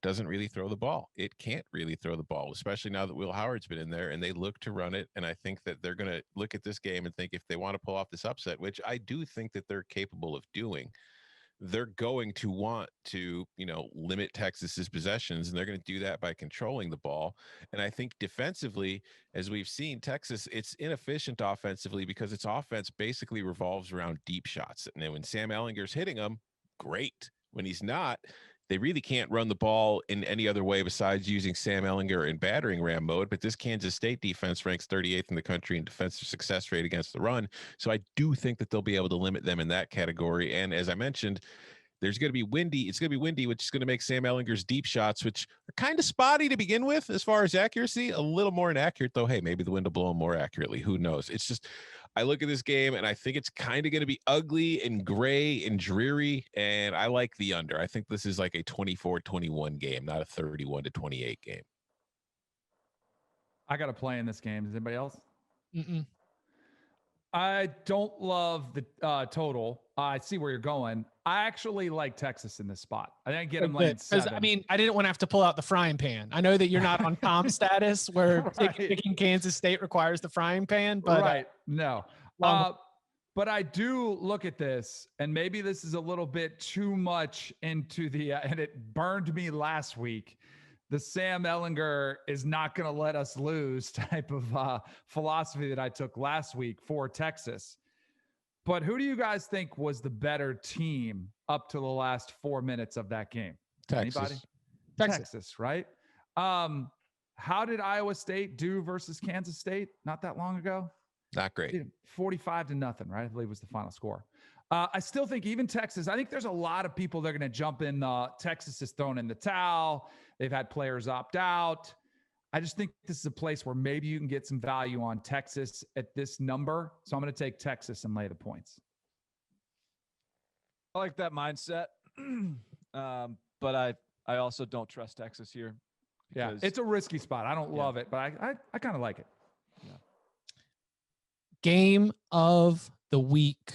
S3: doesn't really throw the ball. It can't really throw the ball, especially now that Will Howard's been in there and they look to run it. And I think that they're going to look at this game and think if they want to pull off this upset, which I do think that they're capable of doing, they're going to want to, limit Texas's possessions, and they're going to do that by controlling the ball. And I think defensively, as we've seen, Texas, it's inefficient offensively because its offense basically revolves around deep shots. And then when Sam Ehlinger's hitting them, great. When he's not, they really can't run the ball in any other way besides using Sam Ehlinger in battering ram mode. But this Kansas State defense ranks 38th in the country in defensive success rate against the run. So I do think that they'll be able to limit them in that category. And as I mentioned, there's going to be windy. It's going to be windy, which is going to make Sam Ehlinger's deep shots, which are kind of spotty to begin with as far as accuracy, a little more inaccurate, though. Hey, maybe the wind will blow them more accurately. Who knows? It's just, I look at this game and I think it's kind of going to be ugly and gray and dreary. And I like the under. I think this is like a 24-21 game, not a 31-28 game.
S4: I got to play in this game. Does anybody else?
S1: Mm-mm.
S4: I don't love the total. I see where you're going. I actually like Texas in this spot. I didn't get them laying 7.
S1: I mean, I didn't want to have to pull out the frying pan. I know that you're not on Tom status where
S4: Right.
S1: picking Kansas State requires the frying pan, but
S4: right. No. But I do look at this, and maybe this is a little bit too much into the, and it burned me last week. The Sam Ehlinger is not going to let us lose type of philosophy that I took last week for Texas. But who do you guys think was the better team up to the last 4 minutes of that game?
S3: Texas.
S4: Anybody?
S1: Texas,
S4: right? How did Iowa State do versus Kansas State not that long ago?
S3: Not great.
S4: 45-0, right? I believe was the final score. I still think even Texas, I think there's a lot of people that are going to jump in. Texas is thrown in the towel. They've had players opt out. I just think this is a place where maybe you can get some value on Texas at this number. So I'm going to take Texas and lay the points.
S2: I like that mindset. But I also don't trust Texas here.
S4: Yeah, it's a risky spot. I don't love it, but I kind of like it.
S2: Yeah.
S1: Game of the week.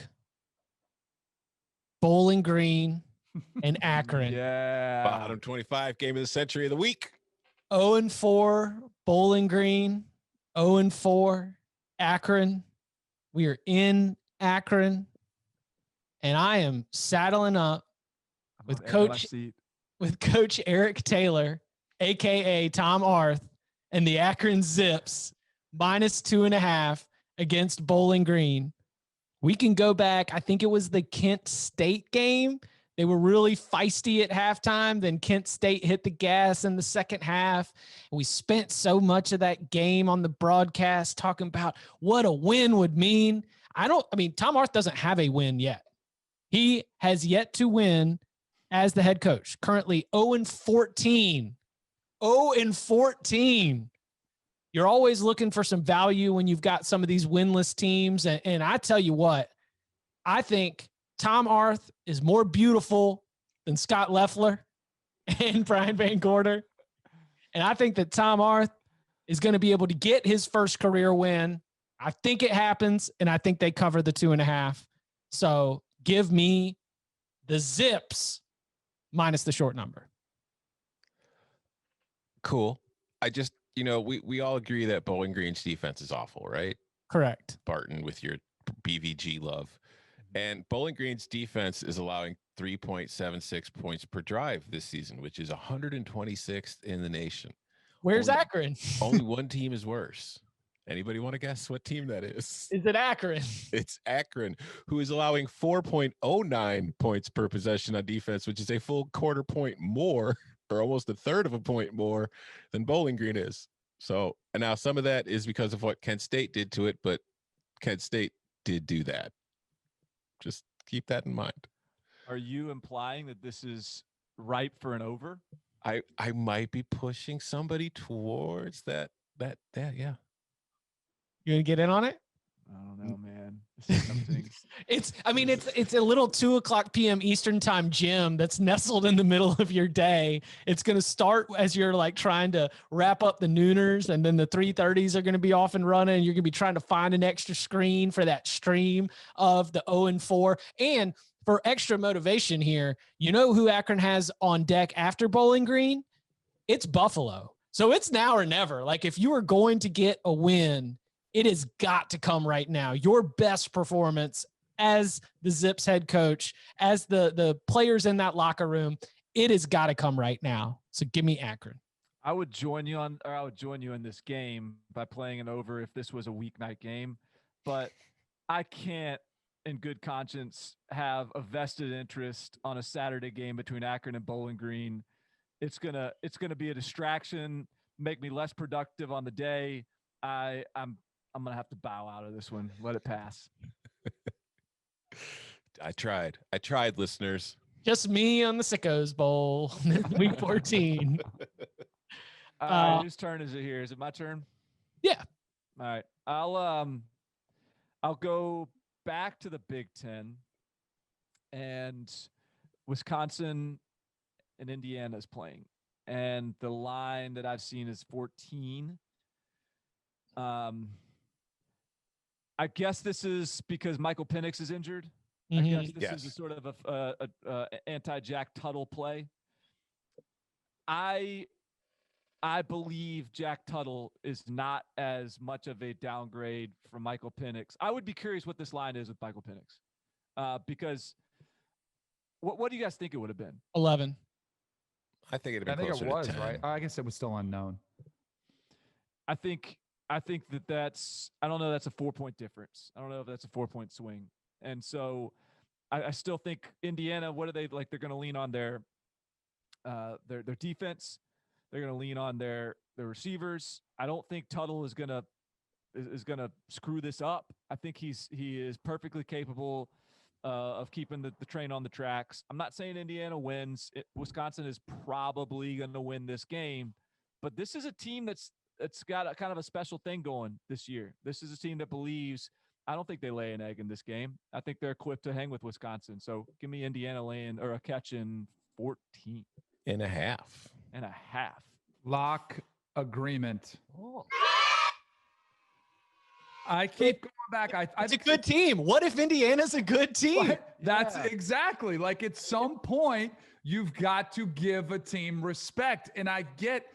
S1: Bowling Green and Akron.
S2: Yeah.
S3: Bottom 25 game of the century of the week.
S1: 0-4 Bowling Green, 0-4 Akron. We are in Akron, and I am saddling up with Coach Eric Taylor, aka Tom Arth, and the Akron Zips -2.5 against Bowling Green. We can go back. I think it was the Kent State game. They were really feisty at halftime. Then Kent State hit the gas in the second half. We spent so much of that game on the broadcast talking about what a win would mean. Tom Arth doesn't have a win yet. He has yet to win as the head coach. Currently 0-14. 0-14. You're always looking for some value when you've got some of these winless teams. And I tell you what, I think Tom Arth is more beautiful than Scott Loeffler and Brian Van Gorder. And I think that Tom Arth is going to be able to get his first career win. I think it happens, and I think they cover the 2.5. So give me the Zips minus the short number.
S3: Cool. I just, we all agree that Bowling Green's defense is awful, right?
S1: Correct.
S3: Barton, with your BVG love. And Bowling Green's defense is allowing 3.76 points per drive this season, which is 126th in the nation.
S1: Where's Akron?
S3: Only one team is worse. Anybody want to guess what team that is?
S1: Is it Akron?
S3: It's Akron, who is allowing 4.09 points per possession on defense, which is a full quarter point more, or almost a third of a point more than Bowling Green is. So, and now some of that is because of what Kent State did to it, but Kent State did do that. Just keep that in mind.
S2: Are you implying that this is ripe for an over?
S3: I might be pushing somebody towards that, yeah.
S1: You gonna get in on it?
S2: I don't know, man. This is something.
S1: It's a little 2:00 p.m. Eastern time gym that's nestled in the middle of your day. It's going to start as you're like trying to wrap up the nooners, and then the 3:30s are going to be off and running. You're going to be trying to find an extra screen for that stream of the 0-4. And for extra motivation here, you know who Akron has on deck after Bowling Green? It's Buffalo. So it's now or never. Like if you are going to get a win, it has got to come right now. Your best performance as the Zips head coach, as the players in that locker room, it has got to come right now. So give me Akron.
S2: I would join you in this game by playing an over if this was a weeknight game, but I can't in good conscience have a vested interest on a Saturday game between Akron and Bowling Green. It's gonna be a distraction, make me less productive on the day. I'm going to have to bow out of this one. Let it pass.
S3: I tried, listeners.
S1: Just me on the Sickos Bowl, week 14.
S2: Whose turn is it here? Is it my turn?
S1: Yeah.
S2: All right. I'll go back to the Big Ten, and Wisconsin and Indiana is playing. And the line that I've seen is 14. I guess this is because Michael Penix is injured. I guess this is a sort of a anti-Jack Tuttle play. I believe Jack Tuttle is not as much of a downgrade from Michael Penix. I would be curious what this line is with Michael Penix, because what do you guys think it would have been?
S1: 11.
S3: I think it'd have been closer
S4: it was
S3: to 10.
S4: right. I guess it was still unknown.
S2: I think that's I don't know. That's a 4-point difference. I don't know if that's a 4-point swing. And so I still think Indiana, what are they like? They're going to lean on their defense. They're going to lean on their receivers. I don't think Tuttle is going to screw this up. I think he is perfectly capable of keeping the train on the tracks. I'm not saying Indiana wins. Wisconsin is probably going to win this game, but this is a team that's got a kind of a special thing going this year. This is a team that believes. I don't think they lay an egg in this game. I think they're equipped to hang with Wisconsin. So give me Indiana laying or a catching 14
S3: and a half.
S4: Lock agreement.
S1: Oh.
S4: I keep going back.
S1: It's a good team. What if Indiana's a good team?
S4: That's exactly like at some point you've got to give a team respect. And I get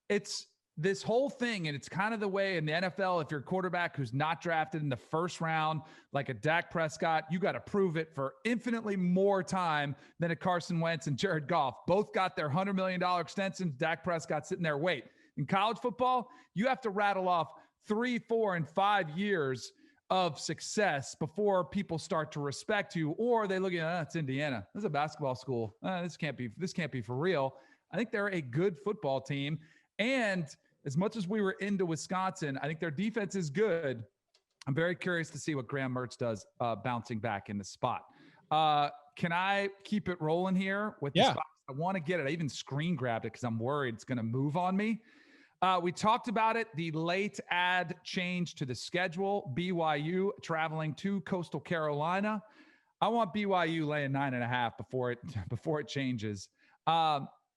S4: it's this whole thing, and it's kind of the way in the NFL, if you're a quarterback who's not drafted in the first round, like a Dak Prescott, you got to prove it for infinitely more time than a Carson Wentz and Jared Goff. Both got their $100 million extensions. Dak Prescott sitting there, wait. In college football, you have to rattle off 3, 4, and 5 years of success before people start to respect you, or they look at, it's Indiana. This is a basketball school. This can't be for real. I think they're a good football team. And as much as we were into Wisconsin, I think their defense is good. I'm very curious to see what Graham Mertz does bouncing back in the spot. Can I keep it rolling here with the spot? I want to get it. I even screen grabbed it because I'm worried it's going to move on me. We talked about it. The late add change to the schedule. BYU traveling to Coastal Carolina. I want BYU laying 9.5 before it changes.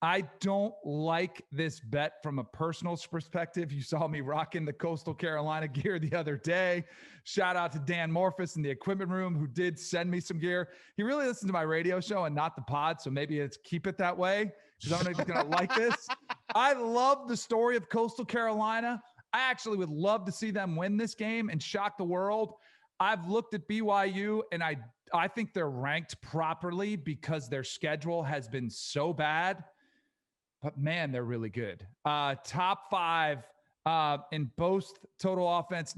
S4: I don't like this bet from a personal perspective. You saw me rocking the Coastal Carolina gear the other day. Shout out to Dan Morphus in the equipment room who did send me some gear. He really listened to my radio show and not the pod, so maybe it's keep it that way because I don't know if he's going to like this. I love the story of Coastal Carolina. I actually would love to see them win this game and shock the world. I've looked at BYU, and I think they're ranked properly because their schedule has been so bad. But, man, they're really good. Top 5 in both total offense,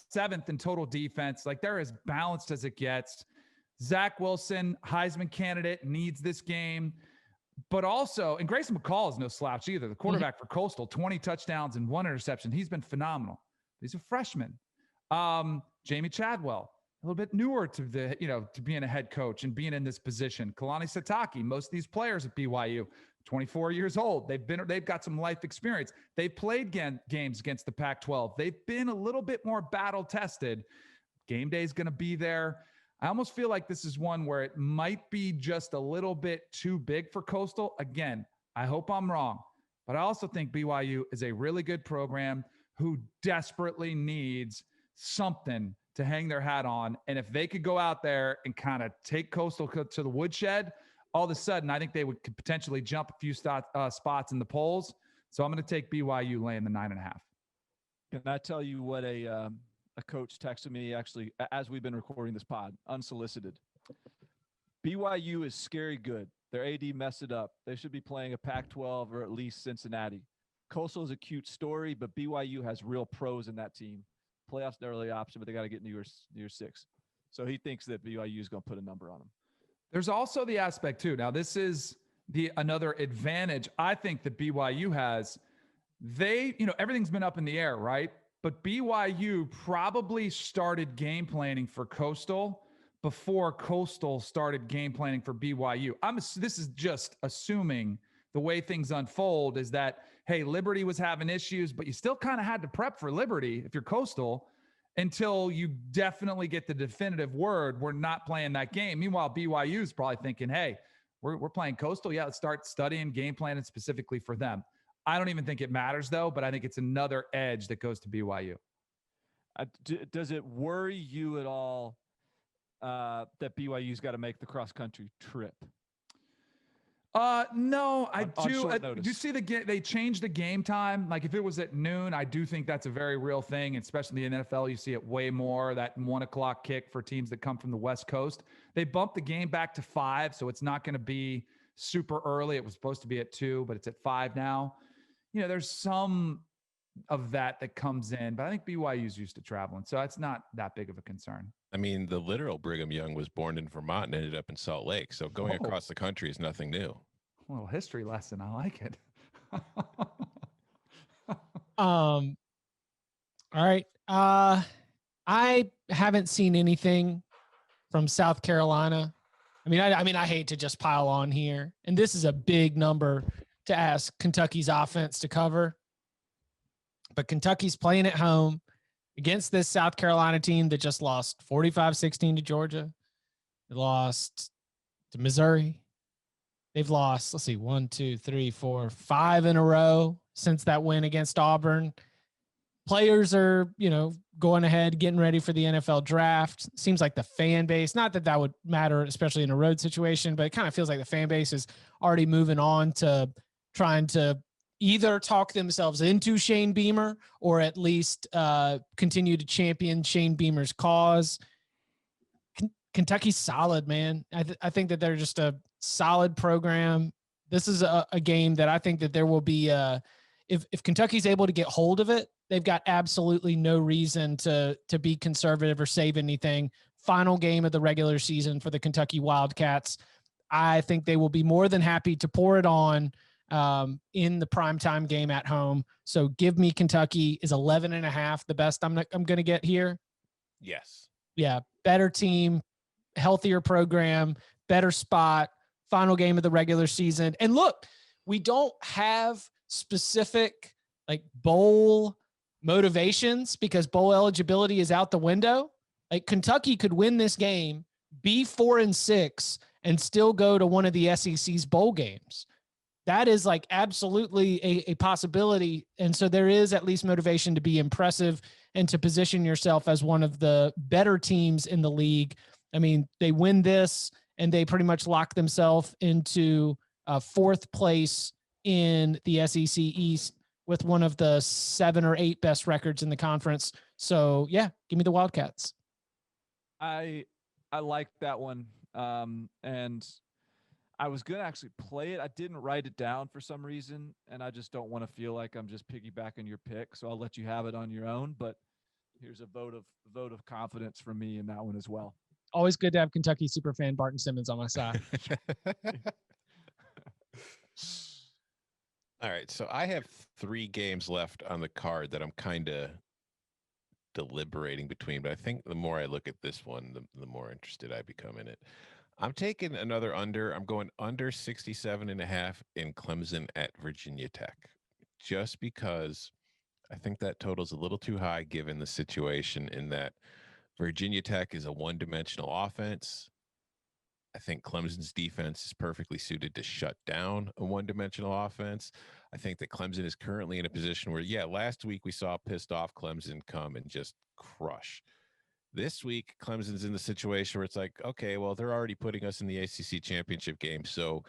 S4: seventh in total defense. Like, they're as balanced as it gets. Zach Wilson, Heisman candidate, needs this game. But also, and Grayson McCall is no slouch either. The quarterback for Coastal, 20 touchdowns and 1 interception. He's been phenomenal. He's a freshman. Jamie Chadwell, a little bit newer to to being a head coach and being in this position. Kalani Sitake, most of these players at BYU, 24 years old. They've got some life experience. They've played games against the Pac-12. They've been a little bit more battle tested. Game day is going to be there. I almost feel like this is one where it might be just a little bit too big for Coastal. Again, I hope I'm wrong, but I also think BYU is a really good program who desperately needs something to hang their hat on. And if they could go out there and kind of take Coastal to the woodshed, all of a sudden, I think they could potentially jump a few spots in the polls. So I'm going to take BYU laying the 9.5.
S2: Can I tell you what a coach texted me actually as we've been recording this pod, unsolicited? BYU is scary good. Their AD messed it up. They should be playing a Pac-12 or at least Cincinnati. Coastal is a cute story, but BYU has real pros in that team. Playoffs the early option, but they got to get New Year's 6. So he thinks that BYU is going to put a number on them.
S4: There's also the aspect too. Now, this is another advantage I think that BYU has. Everything's been up in the air, right? But BYU probably started game planning for Coastal before Coastal started game planning for BYU. This is just assuming the way things unfold is that, hey, Liberty was having issues, but you still kind of had to prep for Liberty if you're Coastal until you definitely get the definitive word, we're not playing that game. Meanwhile, BYU is probably thinking, hey, we're playing Coastal. Yeah, let's start studying game planning specifically for them. I don't even think it matters, though, but I think it's another edge that goes to BYU.
S2: Does it worry you at all that BYU's got to make the cross-country trip?
S4: No, I do.
S2: Do
S4: you see they changed the game time? Like, if it was at noon, I do think that's a very real thing, especially in the NFL. You see it way more, that 1:00 kick for teams that come from the West Coast. They bumped the game back to 5, so it's not going to be super early. It was supposed to be at 2, but it's at 5 now. There's some of that comes in, but I think BYU's used to traveling, so it's not that big of a concern.
S3: I mean, the literal Brigham Young was born in Vermont and ended up in Salt Lake, so going across the country is nothing new.
S4: A little history lesson. I like it.
S1: All right. I haven't seen anything from South Carolina. I mean, I hate to just pile on here, and this is a big number to ask Kentucky's offense to cover, but Kentucky's playing at home against this South Carolina team that just lost 45-16 to Georgia. They lost to Missouri. They've lost, 1, 2, 3, 4, 5 in a row since that win against Auburn. Players are, going ahead, getting ready for the NFL draft. Seems like the fan base, not that would matter, especially in a road situation, but it kind of feels like the fan base is already moving on to trying to either talk themselves into Shane Beamer or at least continue to champion Shane Beamer's cause. Kentucky's solid, man. I think that they're just a solid program. This is a game that I think that there will be if Kentucky's able to get hold of it, they've got absolutely no reason to be conservative or save anything. Final game of the regular season for the Kentucky Wildcats. I think they will be more than happy to pour it on in the primetime game at home. So give me Kentucky. Is 11.5 the best I'm going to get here?
S3: Yes.
S1: Yeah. Better team, healthier program, better spot, final game of the regular season. And look, we don't have specific bowl motivations because bowl eligibility is out the window. Like, Kentucky could win this game, be 4-6, and still go to one of the SEC's bowl games. That is absolutely a possibility. And so there is at least motivation to be impressive and to position yourself as one of the better teams in the league. I mean, they win this and they pretty much lock themselves into 4th place in the SEC East with one of the 7 or 8 best records in the conference. So yeah, give me the Wildcats.
S2: I like that one. And I was going to actually play it. I didn't write it down for some reason, and I just don't want to feel like I'm just piggybacking your pick. So I'll let you have it on your own. But here's a vote of confidence from me in that one as well.
S1: Always good to have Kentucky superfan Barton Simmons on my side.
S3: All right, so I have 3 games left on the card that I'm kind of deliberating between, but I think the more I look at this one, the more interested I become in it. I'm taking another under. I'm going under 67.5 in Clemson at Virginia Tech, just because I think that total's a little too high given the situation in that Virginia Tech is a one-dimensional offense. I think Clemson's defense is perfectly suited to shut down a one-dimensional offense. I think that Clemson is currently in a position where, last week we saw pissed off Clemson come and just crush. This week, Clemson's in the situation where it's like, okay, well, they're already putting us in the ACC championship game, so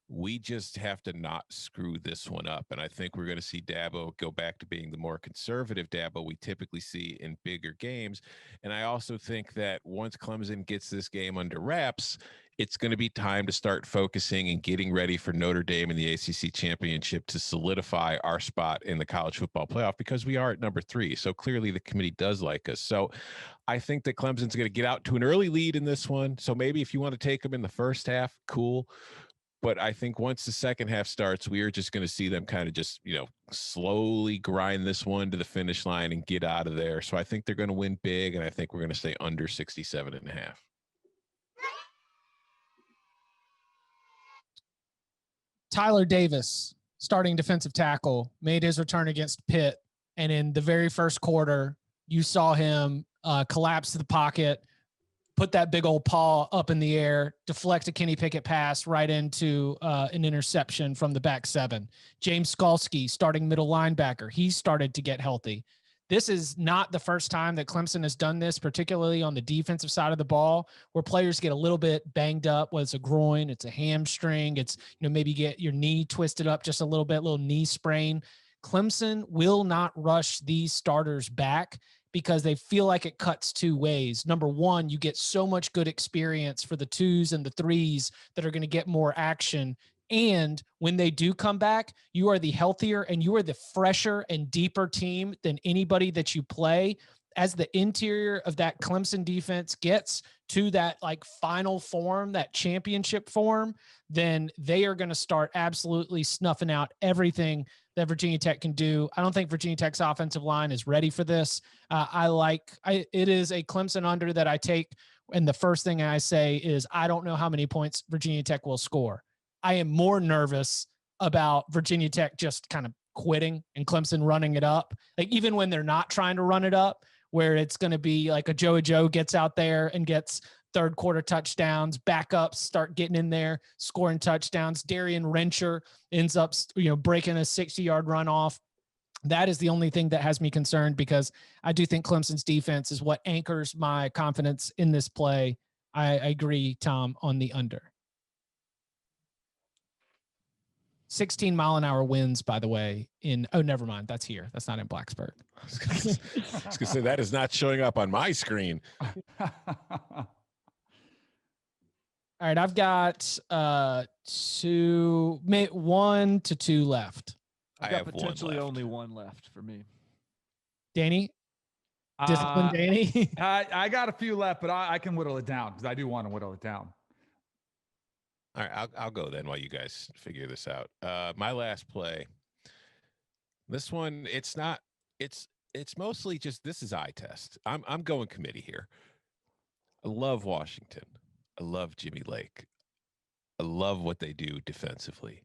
S3: we just have to not screw this one up. And I think we're going to see Dabo go back to being the more conservative Dabo we typically see in bigger games. And I also think that once Clemson gets this game under wraps, it's going to be time to start focusing and getting ready for Notre Dame in the ACC championship to solidify our spot in the college football playoff, because we are at number 3. So clearly the committee does like us. So I think that Clemson's going to get out to an early lead in this one. So maybe if you want to take them in the first half, cool. But I think once the second half starts, we are just going to see them kind of just, slowly grind this one to the finish line and get out of there. So I think they're going to win big, and I think we're going to stay under 67.5.
S1: Tyler Davis, starting defensive tackle, made his return against Pitt. And in the very first quarter, you saw him collapse to the pocket, put that big old paw up in the air, deflect a Kenny Pickett pass right into an interception from the back 7. James Skalski, starting middle linebacker, he started to get healthy. This is not the first time that Clemson has done this, particularly on the defensive side of the ball, where players get a little bit banged up, whether it's a groin, it's a hamstring, it's, maybe get your knee twisted up just a little bit, little knee sprain. Clemson will not rush these starters back because they feel like it cuts 2 ways. Number one, you get so much good experience for the 2s and the 3s that are going to get more action. And when they do come back, you are the healthier and you are the fresher and deeper team than anybody that you play. As the interior of that Clemson defense gets to that final form, that championship form, then they are going to start absolutely snuffing out everything that Virginia Tech can do. I don't think Virginia Tech's offensive line is ready for this. It is a Clemson under that I take. And the first thing I say is, I don't know how many points Virginia Tech will score. I am more nervous about Virginia Tech just kind of quitting and Clemson running it up. Even when they're not trying to run it up, where it's going to be like a Joey Joe gets out there and gets third quarter touchdowns, backups start getting in there, scoring touchdowns. Darian Rencher ends up, breaking a 60-yard run off. That is the only thing that has me concerned, because I do think Clemson's defense is what anchors my confidence in this play. I agree, Tom, on the under. 16-mile-an-hour winds, by the way, never mind. That's here. That's not in Blacksburg.
S3: I was going to say, that is not showing up on my screen.
S1: All right, I've got 1 to 2 left.
S2: I've got potentially only 1 left for me.
S1: Danny? Discipline, Danny?
S4: I got a few left, but I can whittle it down because I do want to whittle it down.
S3: All right, I'll go then while you guys figure this out. My last play. This one, it's mostly just, this is eye test. I'm going committee here. I love Washington. I love Jimmy Lake. I love what they do defensively.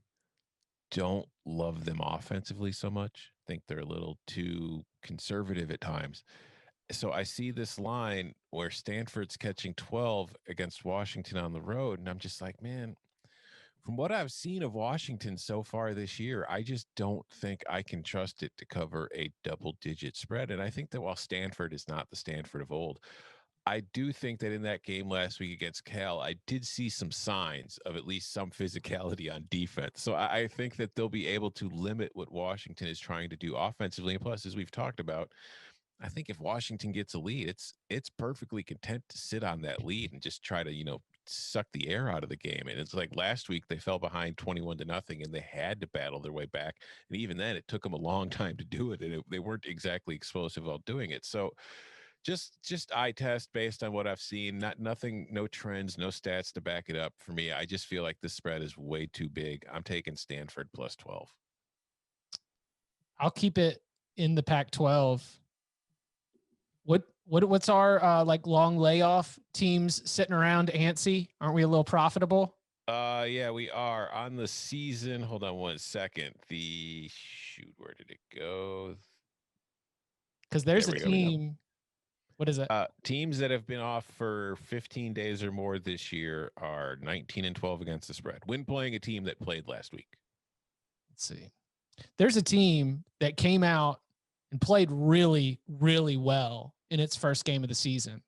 S3: Don't love them offensively so much. Think they're a little too conservative at times. So I see this line where Stanford's catching 12 against Washington on the road, and I'm just like, man, from what I've seen of Washington so far this year, I just don't think I can trust it to cover a double-digit spread. And I think that while Stanford is not the Stanford of old, I do think that in that game last week against Cal, I did see some signs of at least some physicality on defense. So I think that they'll be able to limit what Washington is trying to do offensively. And plus, as we've talked about, I think if Washington gets a lead, it's perfectly content to sit on that lead and just try to, suck the air out of the game. And it's like last week they fell behind 21-0 and they had to battle their way back. And even then it took them a long time to do it. And they weren't exactly explosive while doing it. So just eye test based on what I've seen, nothing, no trends, no stats to back it up. For me, I just feel like this spread is way too big. I'm taking Stanford plus 12.
S1: I'll keep it in the Pac-12. What's our like long layoff teams sitting around antsy? Aren't we a little profitable?
S3: Yeah, we are on the season. Hold on one second. Where did it go?
S1: Because there's a team. What is it?
S3: Teams that have been off for 15 days or more this year are 19-12 against the spread when playing a team that played last week.
S1: Let's see. There's a team that came out and played really, really well in its first game of the season,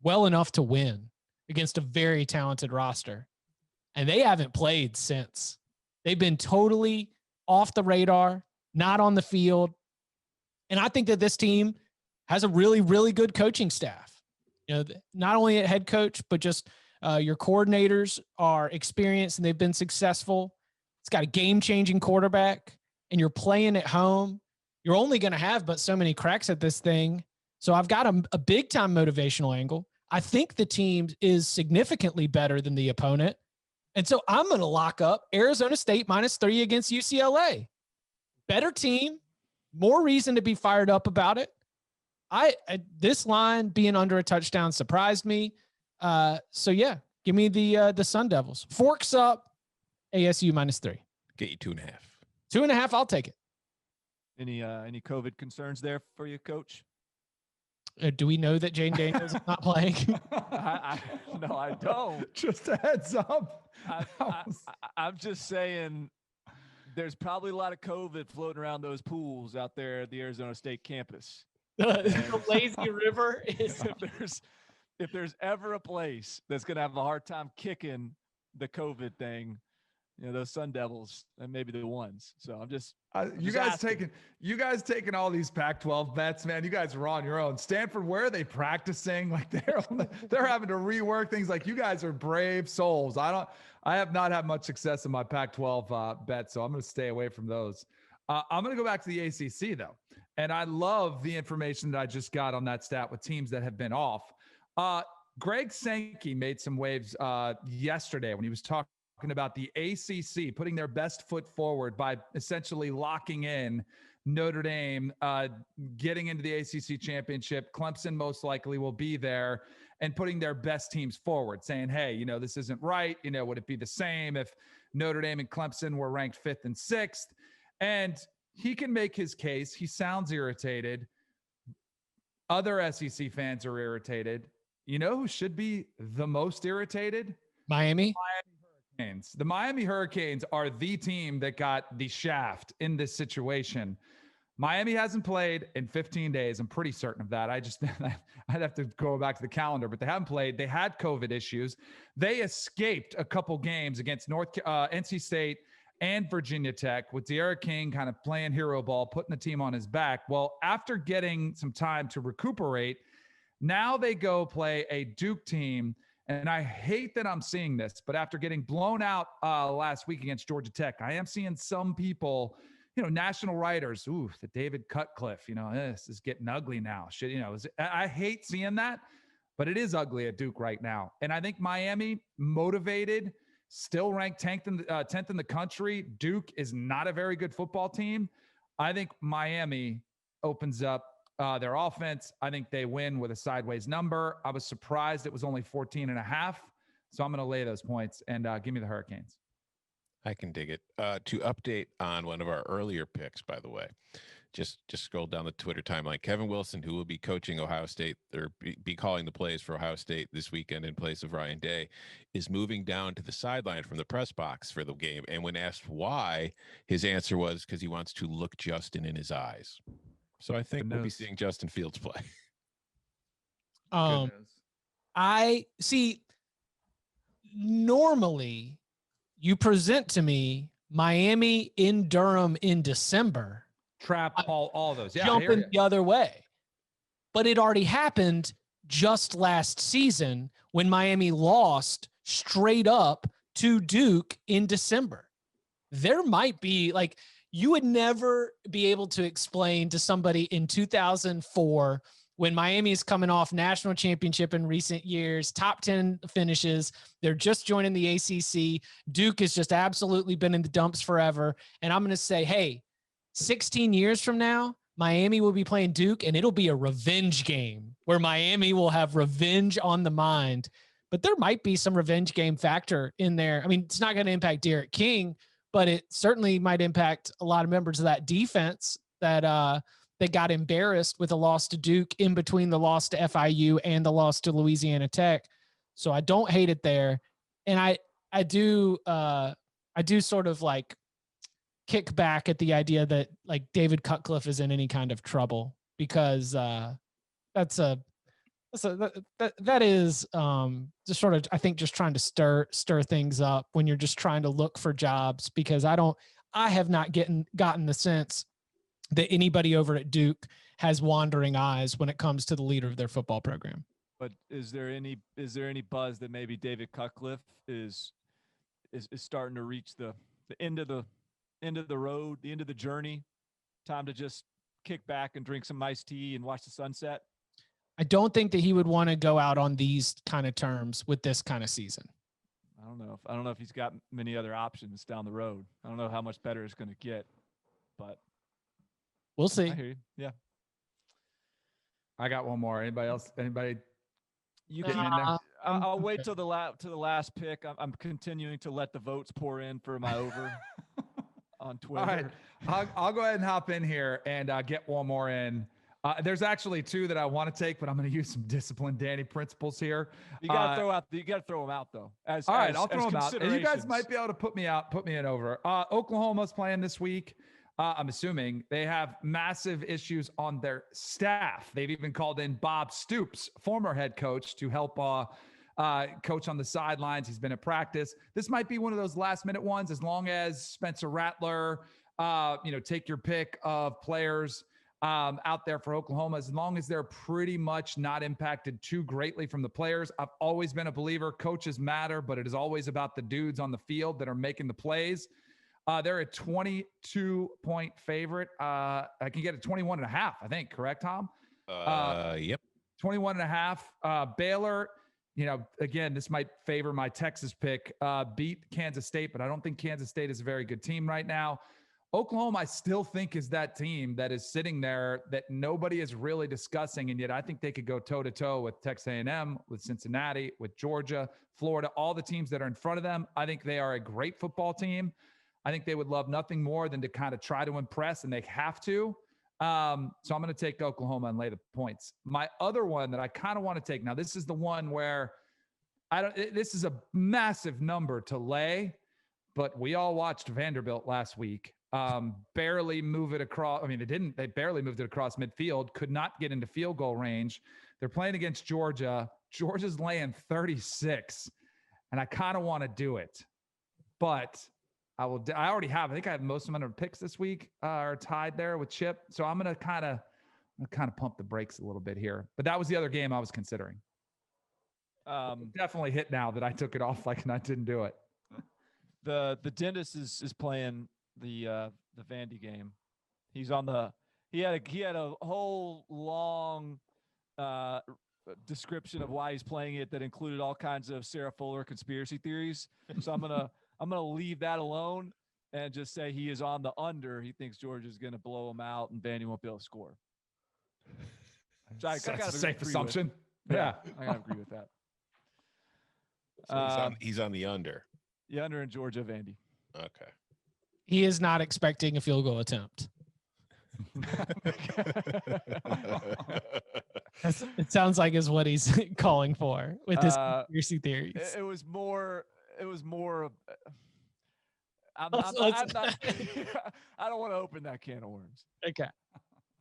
S1: well enough to win against a very talented roster. And they haven't played since. They've been totally off the radar, not on the field. And I think that this team has a really, really good coaching staff. You know, not only a head coach, but just your coordinators are experienced and they've been successful. It's got a game-changing quarterback, and you're playing at home. You're only going to have but so many cracks at this thing. So I've got a big-time motivational angle. I think the team is significantly better than the opponent. And so I'm going to lock up Arizona State -3 against UCLA. Better team, more reason to be fired up about it. This line being under a touchdown surprised me. So yeah, give me the Sun Devils. Forks up, ASU -3.
S3: Get you 2.5.
S1: 2.5. I'll take it.
S2: Any COVID concerns there for you, Coach?
S1: Do we know that Jane Daniels is not playing?
S2: No, I don't.
S4: Just a heads up.
S2: I'm just saying there's probably a lot of COVID floating around those pools out there at the Arizona State campus.
S1: The lazy river is.
S2: If there's ever a place that's going to have a hard time kicking the COVID thing, you know, those Sun Devils and maybe the ones. So I'm just
S4: you guys taking all these Pac-12 bets, man. You guys are on your own. Stanford, where are they practicing? Like they're having to rework things. Like, you guys are brave souls. I have not had much success in my Pac-12 bets, so I'm going to stay away from those. I'm going to go back to the ACC though, and I love the information that I just got on that stat with teams that have been off. Greg Sankey made some waves yesterday when he was talking about the ACC putting their best foot forward by essentially locking in Notre Dame, getting into the ACC championship. Clemson most likely will be there, and putting their best teams forward, saying, hey, you know, this isn't right. You know, would it be the same if Notre Dame and Clemson were ranked 5th and 6th? And he can make his case. He sounds irritated. Other SEC fans are irritated. You know who should be the most irritated?
S1: Miami
S4: Hurricanes. The Miami Hurricanes are the team that got the shaft in this situation. Miami hasn't played in 15 days. I'm pretty certain of that. I'd have to go back to the calendar, but they haven't played. They had COVID issues. They escaped a couple games against NC State and Virginia Tech, with De'Ara King kind of playing hero ball, putting the team on his back. Well, after getting some time to recuperate, now they go play a Duke team. And I hate that I'm seeing this, but after getting blown out last week against Georgia Tech, I am seeing some people, you know, national writers, the David Cutcliffe, you know, this is getting ugly now. Shit, you know, I hate seeing that, but it is ugly at Duke right now. And I think Miami, motivated, still ranked 10th in the country. Duke is not a very good football team. I think Miami opens up their offense. I think they win with a sideways number. I was surprised it was only 14.5. So I'm going to lay those points and give me the Hurricanes.
S3: I can dig it. To update on one of our earlier picks, by the way, just scroll down the Twitter timeline. Kevin Wilson, who will be coaching Ohio State or be calling the plays for Ohio State this weekend in place of Ryan Day, is moving down to the sideline from the press box for the game. And when asked why, his answer was because he wants to look Justin in his eyes. So I think we'll be seeing Justin Fields play.
S1: I see. Normally, you present to me Miami in Durham in December.
S4: Trap all those. Yeah,
S1: jumping the other way. But it already happened just last season when Miami lost straight up to Duke in December. There might be like, you would never be able to explain to somebody in 2004 when Miami is coming off national championship in recent years, top 10 finishes. They're just joining the ACC. Duke has just absolutely been in the dumps forever. And I'm going to say, hey, 16 years from now, Miami will be playing Duke, and it'll be a revenge game where Miami will have revenge on the mind. But there might be some revenge game factor in there. I mean, it's not going to impact Derek King, but it certainly might impact a lot of members of that defense that they got embarrassed with a loss to Duke in between the loss to FIU and the loss to Louisiana Tech. So I don't hate it there. And I do sort of like kick back at the idea that like David Cutcliffe is in any kind of trouble, because that is just sort of, I think, just trying to stir things up when you're just trying to look for jobs, because I have not gotten the sense that anybody over at Duke has wandering eyes when it comes to the leader of their football program.
S2: But is there any buzz that maybe David Cutcliffe is starting to reach the end of the road, the end of the journey? Time to just kick back and drink some iced tea and watch the sunset?
S1: I don't think that he would want to go out on these kind of terms with this kind of season.
S2: I don't know if he's got many other options down the road. I don't know how much better it's going to get, but
S1: we'll see.
S2: I hear you. Yeah.
S4: I got one more. Anybody else? Anybody?
S2: You can. I'll wait till the last pick. I'm continuing to let the votes pour in for my over on Twitter.
S4: All right, I'll go ahead and hop in here and get one more in. There's actually two that I want to take, but I'm going to use some disciplined Danny principles here.
S2: You got to throw them out though.
S4: All right, I'll throw them out. And you guys might be able to put me in over. Oklahoma's playing this week. I'm assuming they have massive issues on their staff. They've even called in Bob Stoops, former head coach, to help coach on the sidelines. He's been at practice. This might be one of those last minute ones, as long as Spencer Rattler, take your pick of players out there for Oklahoma, as long as they're pretty much not impacted too greatly from the players. I've always been a believer coaches matter, but it is always about the dudes on the field that are making the plays. They're a 22-point favorite. I can get a 21.5, I think. Correct, Tom?
S3: Yep.
S4: 21.5. Baylor, again, this might favor my Texas pick, beat Kansas State, but I don't think Kansas State is a very good team right now. Oklahoma, I still think, is that team that is sitting there that nobody is really discussing, and yet I think they could go toe-to-toe with Texas A&M, with Cincinnati, with Georgia, Florida, all the teams that are in front of them. I think they are a great football team. I think they would love nothing more than to kind of try to impress, and they have to. So I'm going to take Oklahoma and lay the points. My other one that I kind of want to take, now this is the one where this is a massive number to lay, but we all watched Vanderbilt last week. Barely move it across. I mean, they barely moved it across midfield, could not get into field goal range. They're playing against Georgia. Georgia's laying 36, and I kind of want to do it, but I already have. I think I have most amount of picks this week are tied there with Chip. So I'm going to kind of pump the brakes a little bit here. But that was the other game I was considering. Definitely hit now that I took it off and I didn't do it.
S2: The dentist is playing the Vandy game. He had a whole long description of why he's playing it that included all kinds of Sarah Fuller conspiracy theories. So I'm gonna leave that alone and just say he is on the under. He thinks Georgia's gonna blow him out and Vandy won't be able to score.
S4: That's a safe assumption. Yeah,
S2: I gotta agree with that.
S3: So he's on the under.
S2: Yeah, under in Georgia, Vandy.
S3: Okay.
S1: He is not expecting a field goal attempt. It sounds like is what he's calling for with his conspiracy theories.
S2: It was more. I'm not, I don't want to open that can of worms.
S1: Okay.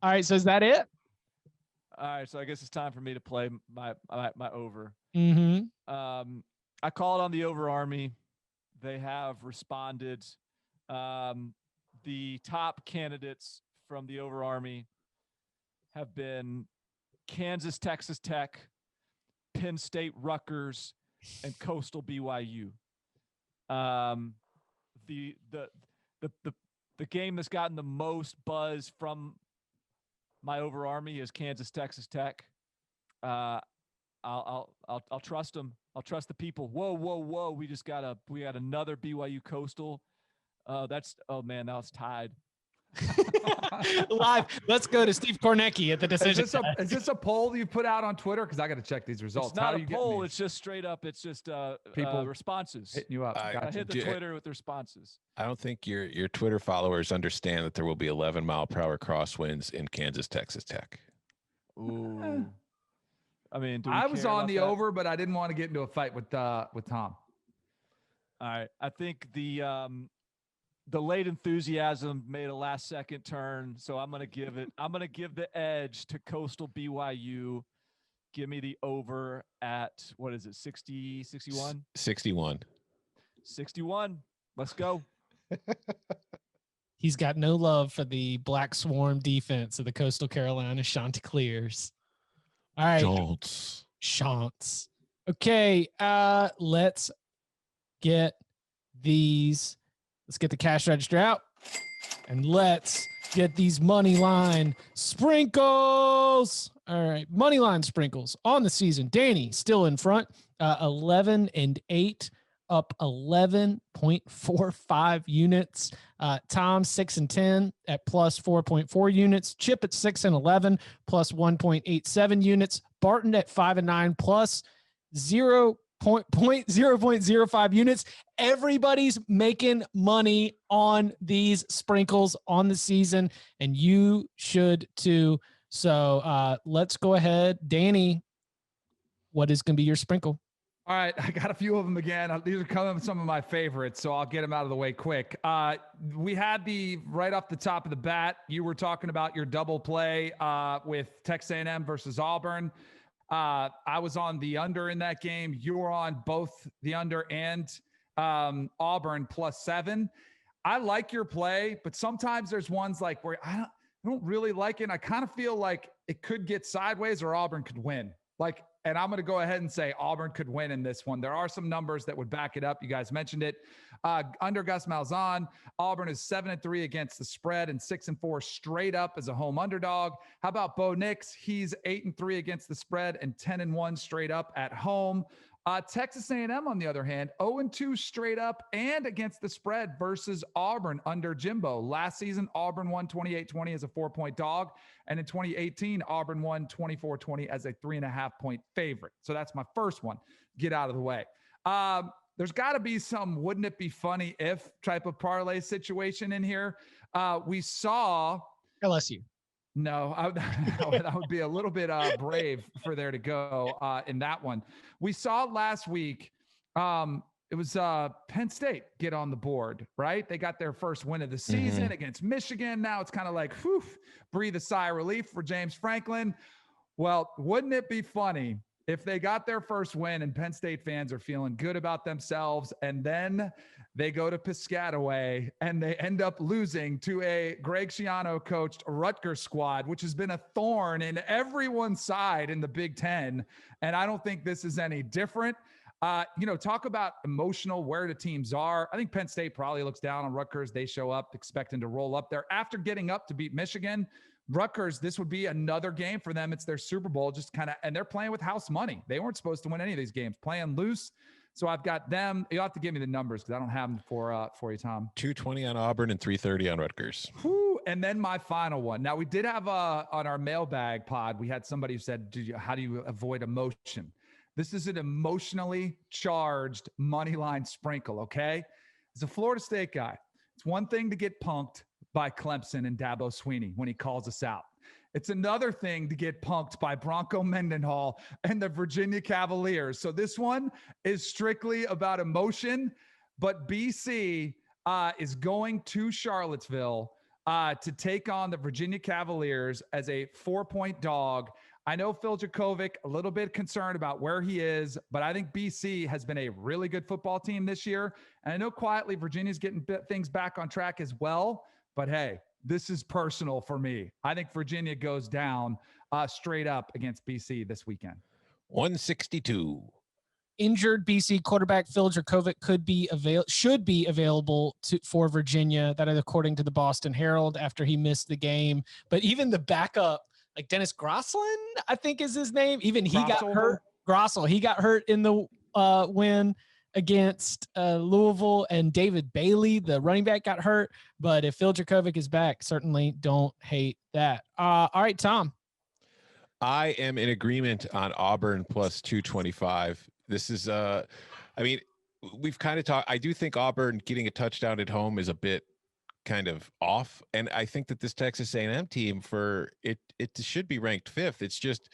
S1: All right. So is that it?
S2: All right. So I guess it's time for me to play my over.
S1: Mm-hmm.
S2: I called on the over Army. They have responded. The top candidates from the over Army have been Kansas, Texas Tech, Penn State, Rutgers, and Coastal BYU. The game that's gotten the most buzz from my over Army is Kansas-Texas Tech. I'll trust them. I'll trust the people. Whoa. We got another BYU Coastal. Now it's tied.
S1: Live. Let's go to Steve Kornecki at the decision.
S4: Is this a poll you put out on Twitter? Because I got to check these results.
S2: It's not a poll. It's just straight up. It's just people responses
S4: hitting you up.
S2: I hit the Twitter with responses.
S3: I don't think your Twitter followers understand that there will be 11-mile-per-hour crosswinds in Kansas, Texas Tech.
S2: Ooh. I mean,
S4: I was on the over, but I didn't want to get into a fight with Tom.
S2: All right. I think the late enthusiasm made a last-second turn, so I'm going to give the edge to Coastal BYU. Give me the over at, 60, 61?
S3: 61.
S2: 61. Let's go.
S1: He's got no love for the Black Swarm defense of the Coastal Carolina Chanticleers. All right. Chants. Okay, let's get these. Let's get the cash register out, and let's get these Moneyline Sprinkles. All right, Moneyline Sprinkles on the season. Danny still in front, 11-8, up 11.45 units. Tom 6-10 at plus 4.4 units. Chip at 6-11 plus 1.87 units. Barton at 5-9 plus 0.05 units. Everybody's making money on these sprinkles on the season, and you should too. So let's go ahead. Danny, what is going to be your sprinkle?
S4: All right, I got a few of them again. These are some of my favorites, so I'll get them out of the way quick. We had right off the top of the bat, you were talking about your double play with Texas A&M versus Auburn. I was on the under in that game. You were on both the under and Auburn +7. I like your play, but sometimes there's ones like where I don't really like it. And I kind of feel like it could get sideways or Auburn could win. And I'm going to go ahead and say Auburn could win in this one. There are some numbers that would back it up. You guys mentioned it. Under Gus Malzahn, Auburn is 7-3 against the spread and 6-4 straight up as a home underdog. How about Bo Nix? He's 8-3 against the spread and 10-1 straight up at home. Texas A&M, on the other hand, 0-2 straight up and against the spread versus Auburn under Jimbo. Last season, Auburn won 28-20 as a 4-point dog. And in 2018, Auburn won 24-20 as a 3.5-point favorite. So that's my first one. Get out of the way. There's got to be some wouldn't it be funny if type of parlay situation in here. We saw
S1: LSU.
S4: No, that would be a little bit brave for there to go in that one. We saw last week, it was Penn State get on the board, right? They got their first win of the season against Michigan. Now it's kind of like, whew, breathe a sigh of relief for James Franklin. Well, wouldn't it be funny if they got their first win and Penn State fans are feeling good about themselves, and then they go to Piscataway and they end up losing to a Greg Schiano coached Rutgers squad, which has been a thorn in everyone's side in the Big Ten. And I don't think this is any different. Talk about emotional, where the teams are. I think Penn State probably looks down on Rutgers. They show up expecting to roll up there after getting up to beat Michigan. Rutgers, this would be another game for them. It's their Super Bowl, and they're playing with house money. They weren't supposed to win any of these games, playing loose. So I've got them. You'll have to give me the numbers because I don't have them for you, Tom.
S3: 220 on Auburn and 330 on Rutgers.
S4: Whew. And then my final one. Now, we did have on our mailbag pod, we had somebody who said, how do you avoid emotion? This is an emotionally charged money line sprinkle, okay? As a Florida State guy, it's one thing to get punked by Clemson and Dabo Swinney when he calls us out. It's another thing to get punked by Bronco Mendenhall and the Virginia Cavaliers. So this one is strictly about emotion, but BC is going to Charlottesville to take on the Virginia Cavaliers as a 4-point dog. I know Phil Jakovic, a little bit concerned about where he is, but I think BC has been a really good football team this year. And I know quietly Virginia's getting things back on track as well. But hey, this is personal for me. I think Virginia goes down straight up against BC this weekend.
S3: 162.
S1: injured BC quarterback Phil Dracovic should be available for Virginia. That is according to the Boston Herald after he missed the game. But even the backup, like Dennis Grosselin, I think is his name. Even he got hurt. Grossel, he got hurt in the win against Louisville, and David Bailey, the running back, got hurt. But if Phil Dracovic is back, certainly don't hate that. All right, Tom.
S3: I am in agreement on Auburn plus 225. This is, we've kind of talked. I do think Auburn getting a touchdown at home is a bit kind of off, and I think that this Texas A&M team it should be ranked 5th. It's just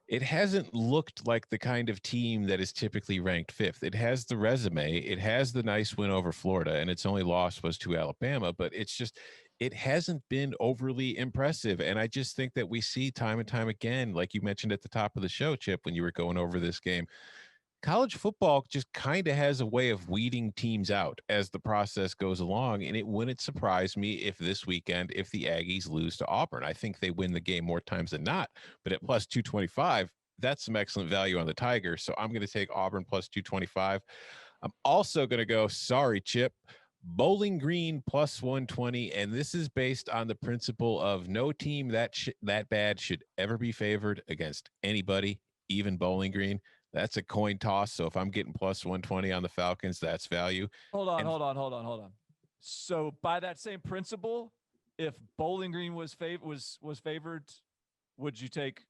S3: it hasn't looked like the kind of team that is typically ranked 5th. It has the resume, it has the nice win over Florida, and its only loss was to Alabama, but it hasn't been overly impressive. And I just think that we see time and time again, like you mentioned at the top of the show, Chip, when you were going over this game, college football just kind of has a way of weeding teams out as the process goes along. And it wouldn't surprise me if this weekend, if the Aggies lose to Auburn. I think they win the game more times than not, but at plus 225, that's some excellent value on the Tigers. So I'm going to take Auburn plus 225. I'm also going to go, sorry, Chip, Bowling Green plus 120. And this is based on the principle of no team that bad should ever be favored against anybody, even Bowling Green. That's a coin toss. So if I'm getting plus 120 on the Falcons, that's value.
S2: Hold on. So by that same principle, if Bowling Green was favored, would you take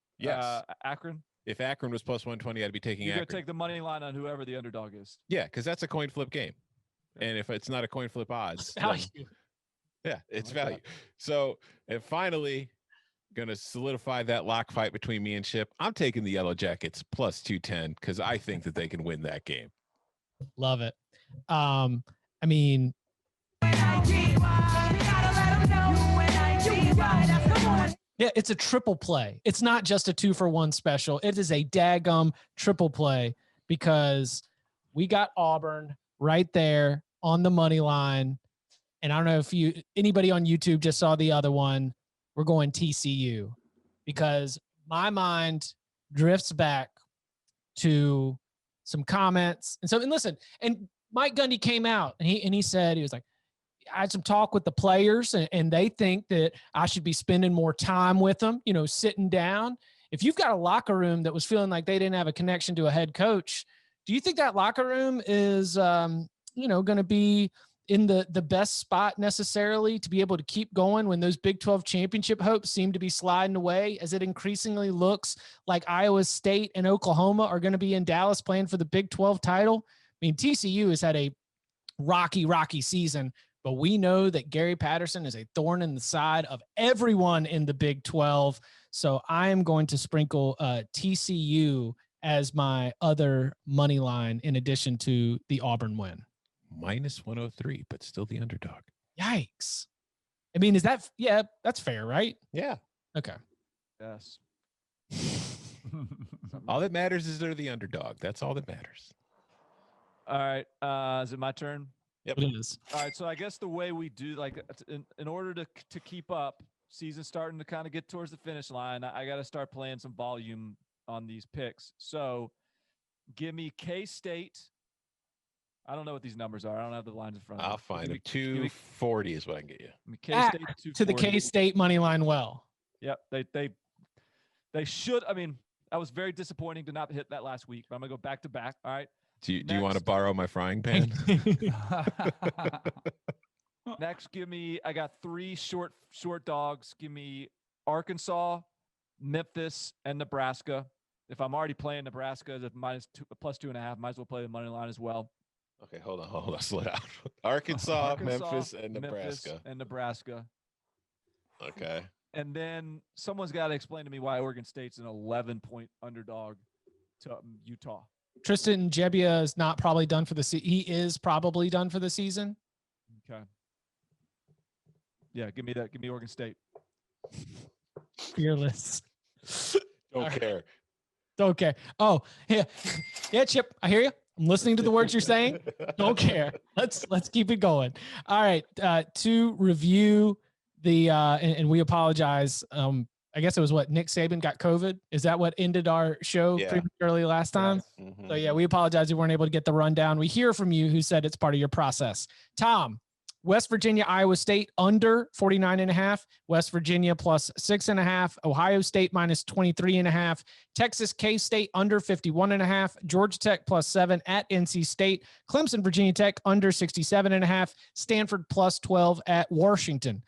S2: Akron?
S3: If Akron was plus 120, I'd be taking
S2: You're
S3: Akron.
S2: You're going to take the money line on whoever the underdog is.
S3: Yeah, because that's a coin flip game. And if it's not a coin flip odds, it's value. So, and finally, going to solidify that lock fight between me and Chip. I'm taking the Yellow Jackets plus 210 because I think that they can win that game.
S1: Love it. I mean, yeah, it's a triple play. It's not just a 2-for-1 special. It is a daggum triple play because we got Auburn right there on the money line. And I don't know if anybody on YouTube just saw the other one. We're going TCU because my mind drifts back to some comments. And listen, and Mike Gundy came out and he said, he was like, I had some talk with the players and they think that I should be spending more time with them, sitting down. If you've got a locker room that was feeling like they didn't have a connection to a head coach, do you think that locker room is, going to be in the best spot necessarily to be able to keep going when those Big 12 championship hopes seem to be sliding away as it increasingly looks like Iowa State and Oklahoma are going to be in Dallas playing for the Big 12 title? I mean, TCU has had a rocky season, but we know that Gary Patterson is a thorn in the side of everyone in the Big 12. So I am going to sprinkle TCU as my other money line in addition to the Auburn win.
S3: Minus 103, but still the underdog.
S1: Yikes. I mean, that's fair, right?
S3: Yeah.
S1: Okay.
S2: Yes.
S3: All that matters is they're the underdog. That's all that matters.
S2: All right. Is it my turn?
S3: Yep.
S1: It is.
S2: All right. So I guess the way we do, like, in order to keep up, season starting to kind of get towards the finish line, I got to start playing some volume on these picks. So give me K-State. I don't know what these numbers are. I don't have the lines in front of me.
S3: I'll find it. 240 is what I can get you.
S2: K-State
S1: to the K-State money line well.
S2: Yep. They should. I mean, I was very disappointing to not hit that last week, but I'm going to go back to back. All right.
S3: Do you want to borrow my frying pan?
S2: Next, I got 3 short dogs. Give me Arkansas, Memphis, and Nebraska. If I'm already playing Nebraska as a plus 2.5, might as well play the money line as well.
S3: Okay, hold on, slow down. Arkansas, Memphis, and Nebraska. Okay.
S2: And then someone's got to explain to me why Oregon State's an 11-point underdog to Utah.
S1: Tristan Gebbia is not probably done for the season. He is probably done for the season.
S2: Okay. Yeah, give me that. Give me Oregon State.
S1: Fearless.
S3: Don't care.
S1: Don't care. Oh, yeah. Yeah, Chip, I hear you. I'm listening to the words you're saying. Don't care. Let's keep it going. All right. To review the and we apologize. I guess it was Nick Saban got COVID. Is that what ended our show prematurely last time?
S3: Yes.
S1: So yeah, we apologize. We weren't able to get the rundown. We hear from you who said it's part of your process. Tom, West Virginia, Iowa State under 49.5, West Virginia plus 6.5, Ohio State minus 23.5, Texas K-State under 51.5, Georgia Tech plus 7 at NC State, Clemson-Virginia Tech under 67.5, Stanford plus 12 at Washington.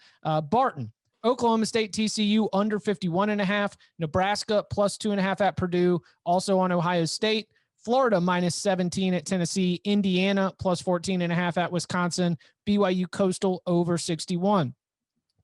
S1: Barton, Oklahoma State TCU under 51.5, Nebraska plus 2.5 at Purdue, also on Ohio State. Florida minus 17 at Tennessee, Indiana plus 14.5 at Wisconsin, BYU-Coastal over 61.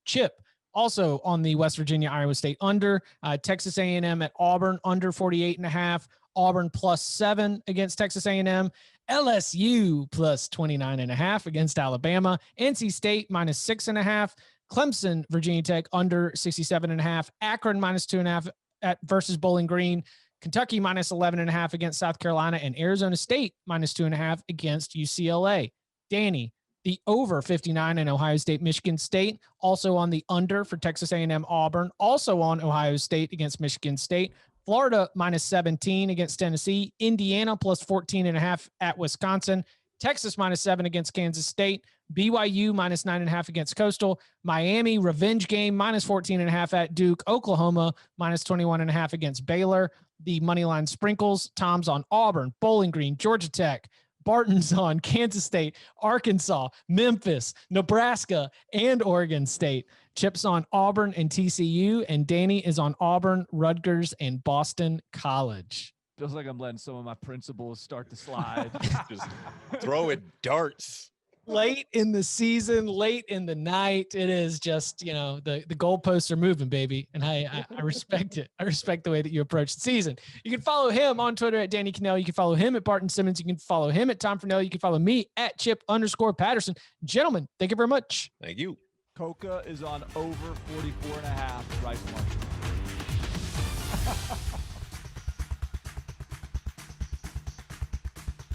S1: Chip, also on the West Virginia, Iowa State under, Texas A&M at Auburn under 48.5, Auburn plus 7 against Texas A&M, LSU plus 29.5 against Alabama, NC State minus 6.5, Clemson, Virginia Tech under 67.5, Akron minus 2.5 at versus Bowling Green, Kentucky minus 11.5 against South Carolina, and Arizona State minus 2.5 against UCLA. Danny, the over 59 in Ohio State, Michigan State, also on the under for Texas A&M Auburn, also on Ohio State against Michigan State. Florida minus 17 against Tennessee, Indiana plus 14.5 at Wisconsin, Texas minus 7 against Kansas State, BYU minus 9.5 against Coastal, Miami revenge game minus 14.5 at Duke, Oklahoma minus 21.5 against Baylor. The Moneyline Sprinkles, Tom's on Auburn, Bowling Green, Georgia Tech, Barton's on Kansas State, Arkansas, Memphis, Nebraska, and Oregon State. Chip's on Auburn and TCU, and Danny is on Auburn, Rutgers, and Boston College.
S2: Feels like I'm letting some of my principles start to slide.
S3: Just throwing darts.
S1: Late in the season, late in the night, it is just, the goalposts are moving, baby. And I respect it. I respect the way that you approach the season. You can follow him on Twitter at Danny Cannell. You can follow him at Barton Simmons. You can follow him at Tom Fernell. You can follow me at Chip_Patterson. Gentlemen, thank you very much.
S3: Thank you.
S2: Coca is on over 44.5. Bryce Marshall.